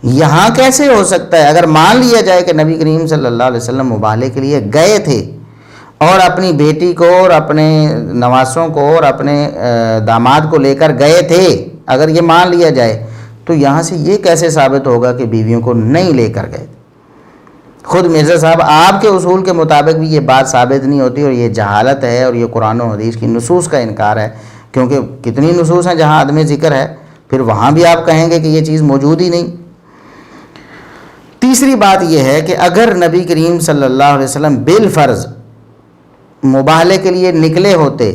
یہاں کیسے ہو سکتا ہے؟ اگر مان لیا جائے کہ نبی کریم صلی اللہ علیہ وسلم مبالے کے لیے گئے تھے اور اپنی بیٹی کو اور اپنے نواسوں کو اور اپنے داماد کو لے کر گئے تھے، اگر یہ مان لیا جائے تو یہاں سے یہ کیسے ثابت ہوگا کہ بیویوں کو نہیں لے کر گئے؟ خود مرزا صاحب آپ کے اصول کے مطابق بھی یہ بات ثابت نہیں ہوتی، اور یہ جہالت ہے اور یہ قرآن و حدیث کی نصوص کا انکار ہے، کیونکہ کتنی نصوص ہیں جہاں عدم ذکر ہے، پھر وہاں بھی آپ کہیں گے کہ یہ چیز موجود ہی نہیں۔ تیسری بات یہ ہے کہ اگر نبی کریم صلی اللہ علیہ وسلم بالفرض مباہلے کے لیے نکلے ہوتے،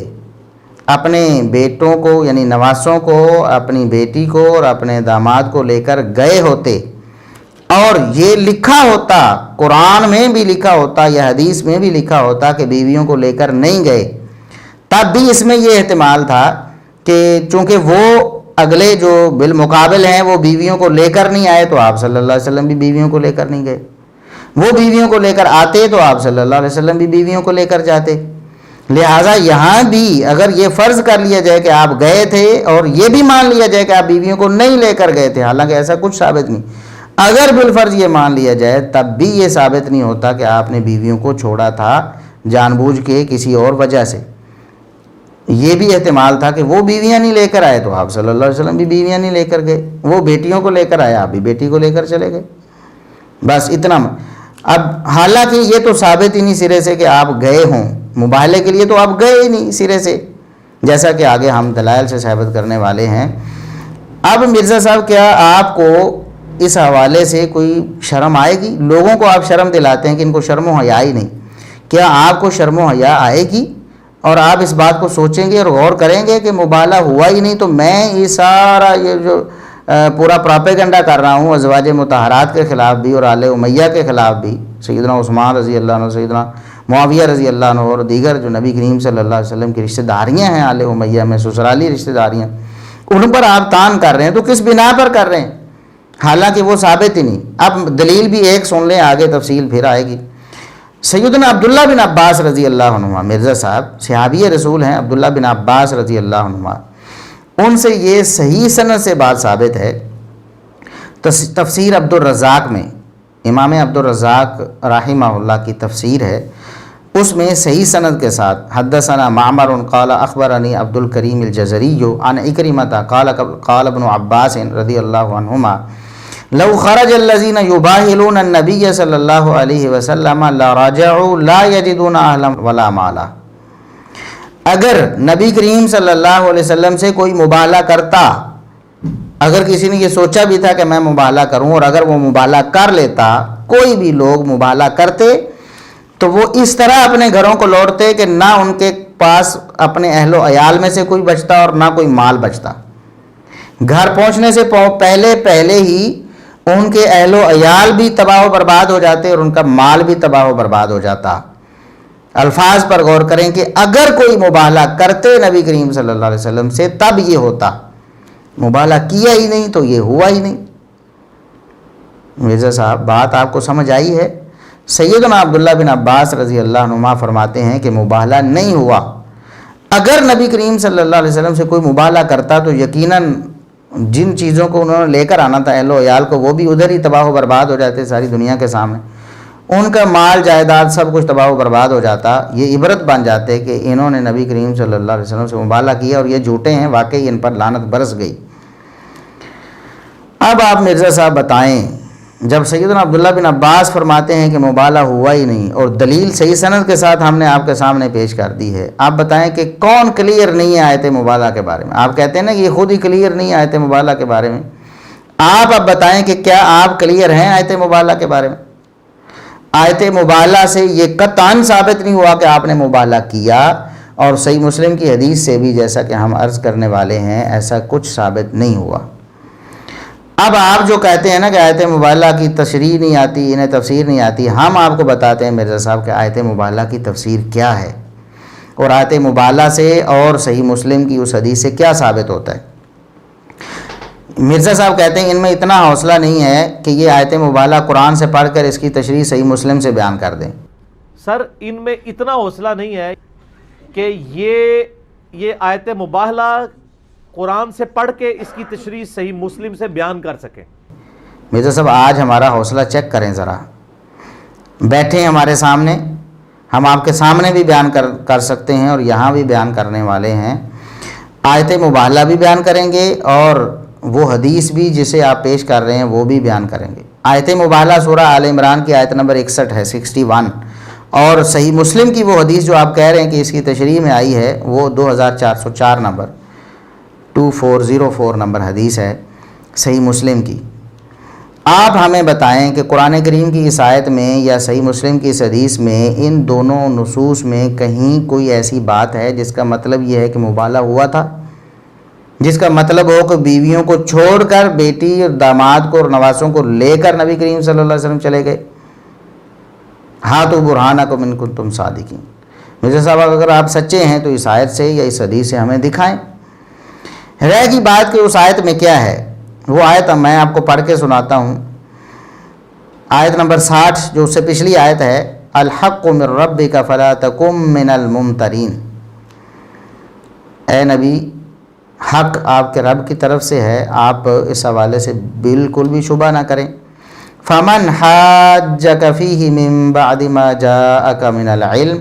اپنے بیٹوں کو یعنی نواسوں کو، اپنی بیٹی کو اور اپنے داماد کو لے کر گئے ہوتے، اور یہ لکھا ہوتا، قرآن میں بھی لکھا ہوتا یا حدیث میں بھی لکھا ہوتا کہ بیویوں کو لے کر نہیں گئے، تب بھی اس میں یہ احتمال تھا کہ چونکہ وہ اگلے جو بالمقابل ہیں وہ بیویوں کو لے کر نہیں آئے، تو آپ صلی اللہ علیہ وسلم بھی بیویوں کو لے کر نہیں گئے، وہ بیویوں کو لے کر آتے تو آپ صلی اللہ علیہ وسلم بھی بیویوں کو لے کر جاتے۔ لہٰذا یہاں بھی اگر یہ فرض کر لیا جائے کہ آپ گئے تھے اور یہ بھی مان لیا جائے کہ آپ بیویوں کو نہیں لے کر گئے تھے، حالانکہ ایسا کچھ ثابت نہیں، اگر بالفرض یہ مان لیا جائے تب بھی یہ ثابت نہیں ہوتا کہ آپ نے بیویوں کو چھوڑا تھا جان بوجھ کے کسی اور وجہ سے۔ یہ بھی احتمال تھا کہ وہ بیویاں نہیں لے کر آئے تو آپ صلی اللہ علیہ وسلم بھی بیویاں نہیں لے کر گئے، وہ بیٹیوں کو لے کر آئے، آپ بھی بیٹی کو لے کر چلے گئے، بس اتنا۔ اب حالانکہ یہ تو ثابت ہی نہیں سرے سے کہ آپ گئے ہوں، مباہلے کے لیے تو آپ گئے ہی نہیں سرے سے، جیسا کہ آگے ہم دلائل سے ثابت کرنے والے ہیں۔ اب مرزا صاحب کیا آپ کو اس حوالے سے کوئی شرم آئے گی؟ لوگوں کو آپ شرم دلاتے ہیں کہ ان کو شرم و حیا ہی نہیں، کیا آپ کو شرم و حیا آئے گی اور آپ اس بات کو سوچیں گے اور غور کریں گے کہ مباہلہ ہوا ہی نہیں تو میں یہ سارا یہ جو پورا پراپیگنڈا کر رہا ہوں ازواج مطہرات کے خلاف بھی اور آل امیہ کے خلاف بھی، سیدنا عثمان رضی اللہ عنہ، سیدنا معاویہ رضی اللہ عنہ اور دیگر جو نبی کریم صلی اللہ علیہ وسلم کی رشتہ داریاں ہیں آل امیہ میں، سسرالی رشتہ داریاں، ان پر آپ تان کر رہے ہیں تو کس بنا پر کر رہے ہیں؟ حالانکہ وہ ثابت ہی نہیں۔ اب دلیل بھی ایک سن لیں، آگے تفصیل پھر آئے گی۔ سیدنا عبداللہ بن عباس رضی اللہ عنہ، مرزا صاحب صحابی رسول ہیں عبداللہ بن عباس رضی اللہ عنہ، ان سے یہ صحیح سند سے بات ثابت ہے۔ تفسیر عبد الرزاق میں امام عبد الرزاق رحمہ اللہ کی تفسیر ہے، اس میں صحیح سند کے ساتھ حدثنا معمر قال اخبرنی عبد الکریم الجزری عن اکرمۃ قال ابن عباس رضی اللہ عنہما لو خرج الذين يباهلون النبي صلی اللہ علیہ وسلم لرجعوا لا يجدون اهلا ولا مالا، اگر نبی کریم صلی اللہ علیہ وسلم سے کوئی مباہلہ کرتا، اگر کسی نے یہ سوچا بھی تھا کہ میں مباہلہ کروں اور اگر وہ مباہلہ کر لیتا، کوئی بھی لوگ مباہلہ کرتے تو وہ اس طرح اپنے گھروں کو لوٹتے کہ نہ ان کے پاس اپنے اہل و عیال میں سے کوئی بچتا اور نہ کوئی مال بچتا، گھر پہنچنے سے پہلے ہی ان کے اہل و عیال بھی تباہ و برباد ہو جاتے اور ان کا مال بھی تباہ و برباد ہو جاتا۔ الفاظ پر غور کریں کہ اگر کوئی مباہلہ کرتے نبی کریم صلی اللہ علیہ وسلم سے تب یہ ہوتا، مباہلہ کیا ہی نہیں تو یہ ہوا ہی نہیں۔ مرزا صاحب بات آپ کو سمجھ آئی ہے؟ سیدنا عبداللہ بن عباس رضی اللہ عنہما فرماتے ہیں کہ مباہلہ نہیں ہوا، اگر نبی کریم صلی اللہ علیہ وسلم سے کوئی مباہلہ کرتا تو یقیناً جن چیزوں کو انہوں نے لے کر آنا تھا اہل و عیال کو، وہ بھی ادھر ہی تباہ و برباد ہو جاتے ساری دنیا کے سامنے، ان کا مال جائیداد سب کچھ تباہ و برباد ہو جاتا۔ یہ عبرت بن جاتے کہ انہوں نے نبی کریم صلی اللہ علیہ وسلم سے مباہلہ کیا اور یہ جھوٹے ہیں، واقعی ان پر لعنت برس گئی۔ اب آپ مرزا صاحب بتائیں، جب سیدنا عبداللہ بن عباس فرماتے ہیں کہ مباہلہ ہوا ہی نہیں اور دلیل صحیح سند کے ساتھ ہم نے آپ کے سامنے پیش کر دی ہے، آپ بتائیں کہ کون کلیئر نہیں آئے تھے مباہلہ کے بارے میں؟ آپ کہتے ہیں نا کہ یہ خود ہی کلیئر نہیں آئے تھے مباہلہ کے بارے میں، آپ اب بتائیں کہ کیا آپ کلیئر ہیں آیت مباہلہ کے بارے میں؟ آیت مباہلہ سے یہ قطعاً ثابت نہیں ہوا کہ آپ نے مباہلہ کیا، اور صحیح مسلم کی حدیث سے بھی جیسا کہ ہم عرض کرنے والے ہیں ایسا کچھ ثابت نہیں ہوا۔ اب آپ جو کہتے ہیں نا کہ آیت مباہلہ کی تشریح نہیں آتی، انہیں تفسیر نہیں آتی، ہم آپ کو بتاتے ہیں مرزا صاحب کہ آیت مباہلہ کی تفسیر کیا ہے اور آیت مباہلہ سے اور صحیح مسلم کی اس حدیث سے کیا ثابت ہوتا ہے۔ مرزا صاحب کہتے ہیں ان میں اتنا حوصلہ نہیں ہے کہ یہ آیت مباہلہ قرآن سے پڑھ کر اس کی تشریح صحیح مسلم سے بیان کر دیں۔ سر ان میں اتنا حوصلہ نہیں ہے کہ یہ آیت مباہلہ قرآن سے پڑھ کے اس کی تشریح صحیح مسلم سے بیان کر سکیں۔ مرزا صاحب آج ہمارا حوصلہ چیک کریں ذرا، بیٹھیں ہمارے سامنے، ہم آپ کے سامنے بھی بیان کر سکتے ہیں اور یہاں بھی بیان کرنے والے ہیں، آیت مباہلہ بھی بیان کریں گے اور وہ حدیث بھی جسے آپ پیش کر رہے ہیں وہ بھی بیان کریں گے۔ آیت مباہلہ سورہ آل عمران کی آیت نمبر 61 ہے، 61، اور صحیح مسلم کی وہ حدیث جو آپ کہہ رہے ہیں کہ اس کی تشریح میں آئی ہے وہ 2404 نمبر 2404 نمبر حدیث ہے صحیح مسلم کی۔ آپ ہمیں بتائیں کہ قرآن کریم کی اس آیت میں یا صحیح مسلم کی اس حدیث میں ان دونوں نصوص میں کہیں کوئی ایسی بات ہے جس کا مطلب یہ ہے کہ مبالغہ ہوا تھا، جس کا مطلب ہو کہ بیویوں کو چھوڑ کر بیٹی اور داماد کو اور نواسوں کو لے کر نبی کریم صلی اللہ علیہ وسلم چلے گئے؟ ہاتھو برہانکم ان کنتم صادقین۔ مرزا صاحب اگر آپ سچے ہیں تو اس آیت سے یا اس حدیث سے ہمیں دکھائیں۔ رہ گی بات کہ اس آیت میں کیا ہے، وہ آیت میں آپ کو پڑھ کے سناتا ہوں۔ آیت نمبر 60 جو اس سے پچھلی آیت ہے، الحق من ربک فلا تکن من الممترین۔ اے نبی، حق آپ کے رب کی طرف سے ہے، آپ اس حوالے سے بالکل بھی شبہ نہ کریں۔ فمن حاجک فیہ من بعد ما جاءک من العلم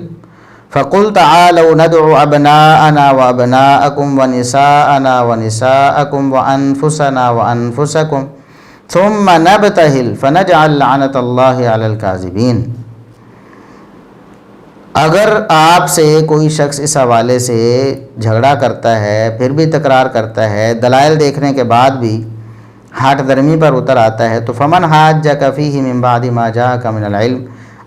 فقل تعالوا ندعو ابناءنا وابناءکم ونساءنا ونساءکم وانفسنا وانفسکم ثم نبتہل فنجعل لعنت اللہ علی الکاذبین۔ اگر آپ سے کوئی شخص اس حوالے سے جھگڑا کرتا ہے، پھر بھی تکرار کرتا ہے، دلائل دیکھنے کے بعد بھی ہٹ درمی پر اتر آتا ہے، تو فمن حاجک فیہ من بعد ما جاءک من العلم،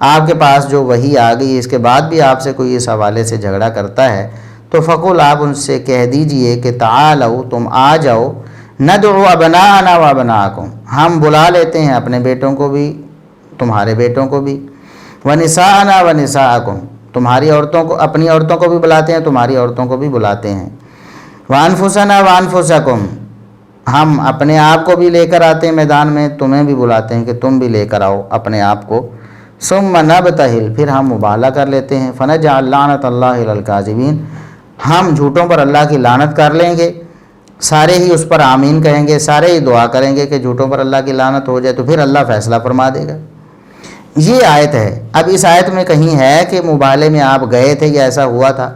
آپ کے پاس جو وحی آ گئی اس کے بعد بھی آپ سے کوئی اس حوالے سے جھگڑا کرتا ہے، تو فقل آپ ان سے کہہ دیجئے کہ تعالوا، تم آ جاؤ، ندعو ابناءنا وابناءکم، ہم بلا لیتے ہیں اپنے بیٹوں کو بھی تمہارے بیٹوں کو بھی، ونساءنا ونساءکم، تمہاری عورتوں کو اپنی عورتوں کو بھی بلاتے ہیں، تمہاری عورتوں کو بھی بلاتے ہیں، وانفسنا وانفسکم، ہم اپنے آپ کو بھی لے کر آتے ہیں میدان میں، تمہیں بھی بلاتے ہیں کہ تم بھی لے کر آؤ اپنے آپ کو، ثم نبتہل، پھر ہم مبالغہ کر لیتے ہیں، فنجعل لعنت اللہ علی الکاذبین، ہم جھوٹوں پر اللہ کی لعنت کر لیں گے، سارے ہی اس پر آمین کہیں گے، سارے ہی دعا کریں گے کہ جھوٹوں پر اللہ کی لعنت ہو جائے، تو پھر اللہ فیصلہ فرما دے گا۔ یہ آیت ہے۔ اب اس آیت میں کہیں ہے کہ مبالغے میں آپ گئے تھے یا ایسا ہوا تھا؟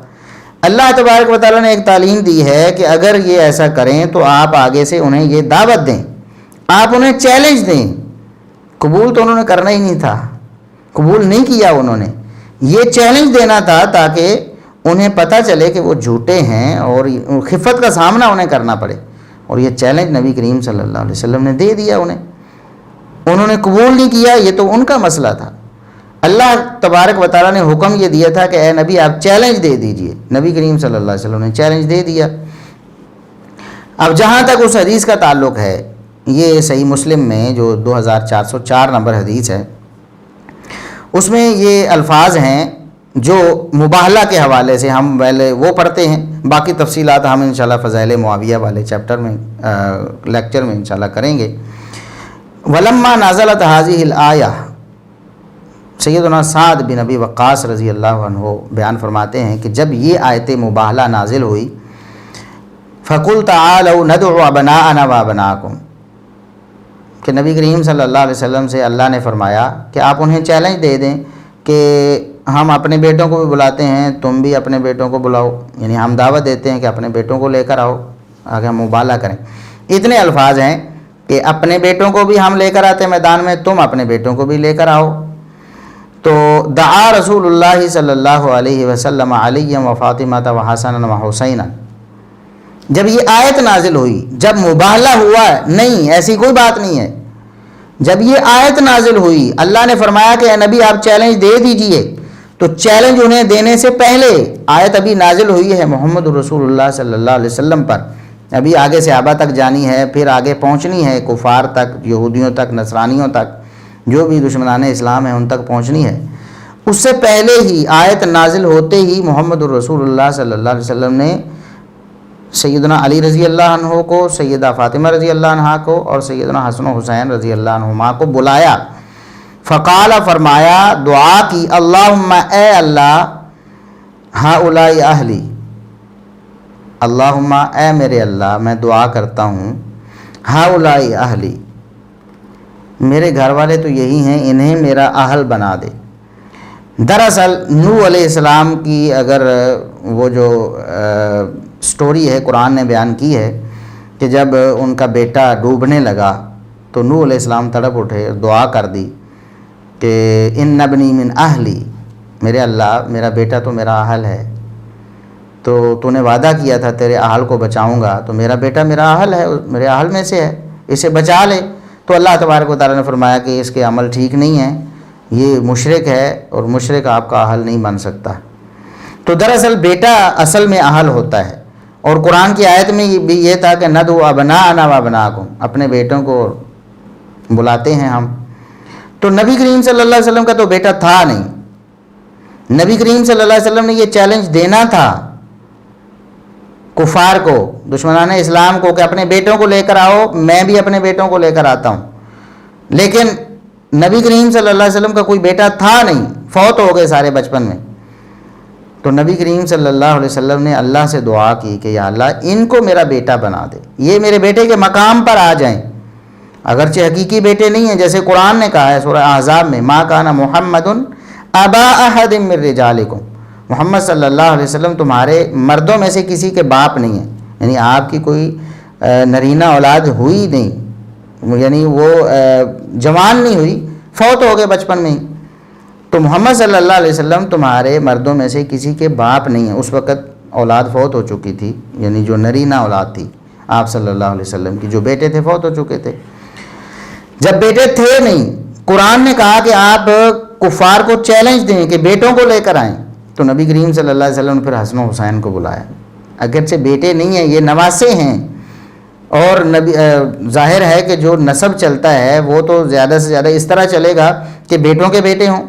اللہ تبارک و تعالیٰ نے ایک تعلیم دی ہے کہ اگر یہ ایسا کریں تو آپ آگے سے انہیں یہ دعوت دیں، آپ انہیں چیلنج دیں۔ قبول تو انہوں نے کرنا ہی نہیں تھا، قبول نہیں کیا انہوں نے، یہ چیلنج دینا تھا تاکہ انہیں پتہ چلے کہ وہ جھوٹے ہیں اور خفت کا سامنا انہیں کرنا پڑے، اور یہ چیلنج نبی کریم صلی اللہ علیہ وسلم نے دے دیا انہوں نے قبول نہیں کیا، یہ تو ان کا مسئلہ تھا۔ اللہ تبارک و تعالیٰ نے حکم یہ دیا تھا کہ اے نبی آپ چیلنج دے دیجئے، نبی کریم صلی اللہ علیہ وسلم نے چیلنج دے دیا۔ اب جہاں تک اس حدیث کا تعلق ہے، یہ صحیح مسلم میں جو 2404 نمبر حدیث ہے، اس میں یہ الفاظ ہیں جو مباہلہ کے حوالے سے ہم پہلے وہ پڑھتے ہیں، باقی تفصیلات ہم انشاءاللہ فضائل معاویہ والے چیپٹر میں لیکچر میں انشاءاللہ کریں گے۔ ولما نازلت هذه الآیہ، سیدنا سعد بن ابی وقاص رضی اللہ عنہ بیان فرماتے ہیں کہ جب یہ آیت مباہلہ نازل ہوئی، فقل تعالوا ندعو ابناءنا وابناءکم، کہ نبی کریم صلی اللہ علیہ وسلم سے اللہ نے فرمایا کہ آپ انہیں چیلنج دے دیں کہ ہم اپنے بیٹوں کو بھی بلاتے ہیں، تم بھی اپنے بیٹوں کو بلاؤ، یعنی ہم دعوت دیتے ہیں کہ اپنے بیٹوں کو لے کر آؤ، آگے ہم مبالغہ کریں۔ اتنے الفاظ ہیں کہ اپنے بیٹوں کو بھی ہم لے کر آتے ہیں میدان میں، تم اپنے بیٹوں کو بھی لے کر آؤ۔ تو دعا رسول اللہ صلی اللہ علیہ وسلم علی و فاطمہ و حسن و حسین، جب یہ آیت نازل ہوئی، جب مباہلہ ہوا ہے، نہیں ایسی کوئی بات نہیں ہے، جب یہ آیت نازل ہوئی اللہ نے فرمایا کہ اے نبی آپ چیلنج دے دیجئے، تو چیلنج انہیں دینے سے پہلے آیت ابھی نازل ہوئی ہے محمد رسول اللہ صلی اللہ علیہ وسلم پر، ابھی آگے صحابہ تک جانی ہے، پھر آگے پہنچنی ہے کفار تک، یہودیوں تک، نصرانیوں تک، جو بھی دشمنان اسلام ہیں ان تک پہنچنی ہے۔ اس سے پہلے ہی آیت نازل ہوتے ہی محمد رسول اللہ صلی اللہ علیہ وسلم نے سیدنا علی رضی اللہ عنہ کو، سیدہ فاطمہ رضی اللہ عنہ کو اور سیدنا حسن و حسین رضی اللہ عنہما کو بلایا، فقال فرمایا، دعا کی، اللہم اے اللہ، ہؤلاء اہلی، اللہم اے میرے اللہ میں دعا کرتا ہوں، ہؤلاء اہلی، میرے گھر والے تو یہی ہیں، انہیں میرا اہل بنا دے۔ دراصل نوح علیہ السلام کی اگر وہ جو سٹوری ہے قرآن نے بیان کی ہے کہ جب ان کا بیٹا ڈوبنے لگا تو نوح علیہ السلام تڑپ اٹھے، دعا کر دی کہ ان ابنی من اہلی، میرے اللہ میرا بیٹا تو میرا اہل ہے، تو نے وعدہ کیا تھا تیرے اہل کو بچاؤں گا، تو میرا بیٹا میرا اہل ہے، میرے اہل میں سے ہے، اسے بچا لے۔ تو اللہ تبارک و تعالیٰ نے فرمایا کہ اس کے عمل ٹھیک نہیں ہے، یہ مشرک ہے اور مشرک آپ کا اہل نہیں بن سکتا۔ تو دراصل بیٹا اصل میں اہل ہوتا ہے، اور قرآن کی آیت میں بھی یہ تھا کہ ندعو ابناءنا وابناءکم، اپنے بیٹوں کو بلاتے ہیں ہم۔ تو نبی کریم صلی اللہ علیہ وسلم کا تو بیٹا تھا نہیں، نبی کریم صلی اللہ علیہ وسلم نے یہ چیلنج دینا تھا کفار کو، دشمنان اسلام کو، کہ اپنے بیٹوں کو لے کر آؤ، میں بھی اپنے بیٹوں کو لے کر آتا ہوں۔ لیکن نبی کریم صلی اللہ علیہ وسلم کا کوئی بیٹا تھا نہیں، فوت ہو گئے سارے بچپن میں۔ تو نبی کریم صلی اللہ علیہ وسلم نے اللہ سے دعا کی کہ یا اللہ ان کو میرا بیٹا بنا دے، یہ میرے بیٹے کے مقام پر آ جائیں، اگرچہ حقیقی بیٹے نہیں ہیں، جیسے قرآن نے کہا ہے سورہ احزاب میں، ما کان محمد ابا احد من رجالکم، محمد صلی اللہ علیہ وسلم تمہارے مردوں میں سے کسی کے باپ نہیں ہیں، یعنی آپ کی کوئی نرینہ اولاد ہوئی نہیں، یعنی وہ جوان نہیں ہوئی، فوت ہو گئے بچپن میں ہی۔ تو محمد صلی اللہ علیہ وسلم تمہارے مردوں میں سے کسی کے باپ نہیں ہیں، اس وقت اولاد فوت ہو چکی تھی، یعنی جو نرینہ اولاد تھی آپ صلی اللہ علیہ وسلم کی، جو بیٹے تھے فوت ہو چکے تھے۔ جب بیٹے تھے نہیں، قرآن نے کہا کہ آپ کفار کو چیلنج دیں کہ بیٹوں کو لے کر آئیں، تو نبی کریم صلی اللہ علیہ وسلم نے پھر حسن و حسین کو بلایا، اگرچہ بیٹے نہیں ہیں، یہ نواسے ہیں، اور نبی ظاہر ہے کہ جو نسب چلتا ہے وہ تو زیادہ سے زیادہ اس طرح چلے گا کہ بیٹوں کے بیٹے ہوں،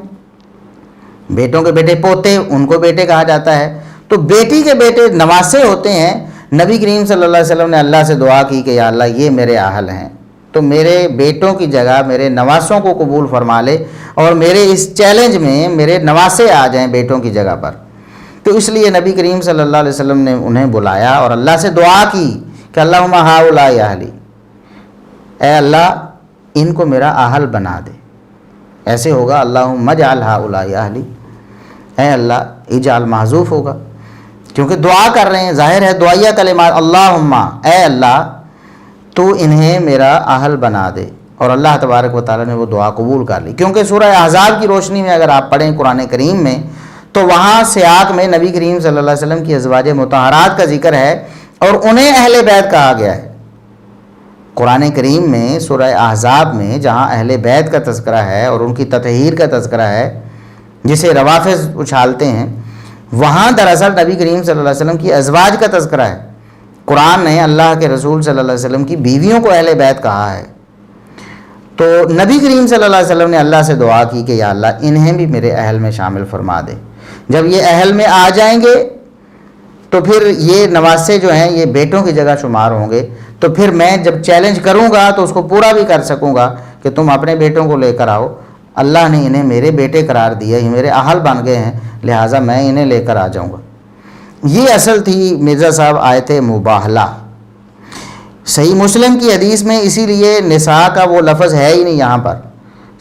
بیٹوں کے بیٹے پوتے، ان کو بیٹے کہا جاتا ہے، تو بیٹی کے بیٹے نواسے ہوتے ہیں۔ نبی کریم صلی اللہ علیہ وسلم نے اللہ سے دعا کی کہ یا اللہ یہ میرے اہل ہیں، تو میرے بیٹوں کی جگہ میرے نواسوں کو قبول فرما لے، اور میرے اس چیلنج میں میرے نواسے آ جائیں بیٹوں کی جگہ پر۔ تو اس لیے نبی کریم صلی اللہ علیہ وسلم نے انہیں بلایا اور اللہ سے دعا کی کہ اللہم ہؤلاء اہلی، اے اللہ ان کو میرا اہل بنا دے۔ ایسے ہوگا اللہم اجعل ہؤلاء اہلی، اے اللہ اجعل محذوف ہوگا، کیونکہ دعا کر رہے ہیں، ظاہر ہے دعائیہ کلمات، اللہم اے اللہ تو انہیں میرا اہل بنا دے، اور اللہ تبارک و تعالیٰ نے وہ دعا قبول کر لی۔ کیونکہ سورہ احزاب کی روشنی میں اگر آپ پڑھیں قرآن کریم میں، تو وہاں سیاق میں نبی کریم صلی اللہ علیہ وسلم کی ازواج مطہرات کا ذکر ہے، اور انہیں اہل بیت کہا گیا ہے۔ قرآن کریم میں سورہ احزاب میں جہاں اہل بیت کا تذکرہ ہے اور ان کی تطہیر کا تذکرہ ہے، جسے روافض اچھالتے ہیں، وہاں دراصل نبی کریم صلی اللہ علیہ وسلم کی ازواج کا تذکرہ ہے۔ قرآن نے اللہ کے رسول صلی اللہ علیہ وسلم کی بیویوں کو اہل بیت کہا ہے۔ تو نبی کریم صلی اللہ علیہ وسلم نے اللہ سے دعا کی کہ یا اللہ انہیں بھی میرے اہل میں شامل فرما دے۔ جب یہ اہل میں آ جائیں گے تو پھر یہ نواسے جو ہیں یہ بیٹوں کی جگہ شمار ہوں گے، تو پھر میں جب چیلنج کروں گا تو اس کو پورا بھی کر سکوں گا کہ تم اپنے بیٹوں کو لے کر آؤ، اللہ نے انہیں میرے بیٹے قرار دیا، یہ میرے اہل بن گئے ہیں، لہٰذا میں انہیں لے کر آ جاؤں گا۔ یہ اصل تھی مرزا صاحب آیت مباہلہ۔ صحیح مسلم کی حدیث میں اسی لیے نساء کا وہ لفظ ہے ہی نہیں یہاں پر۔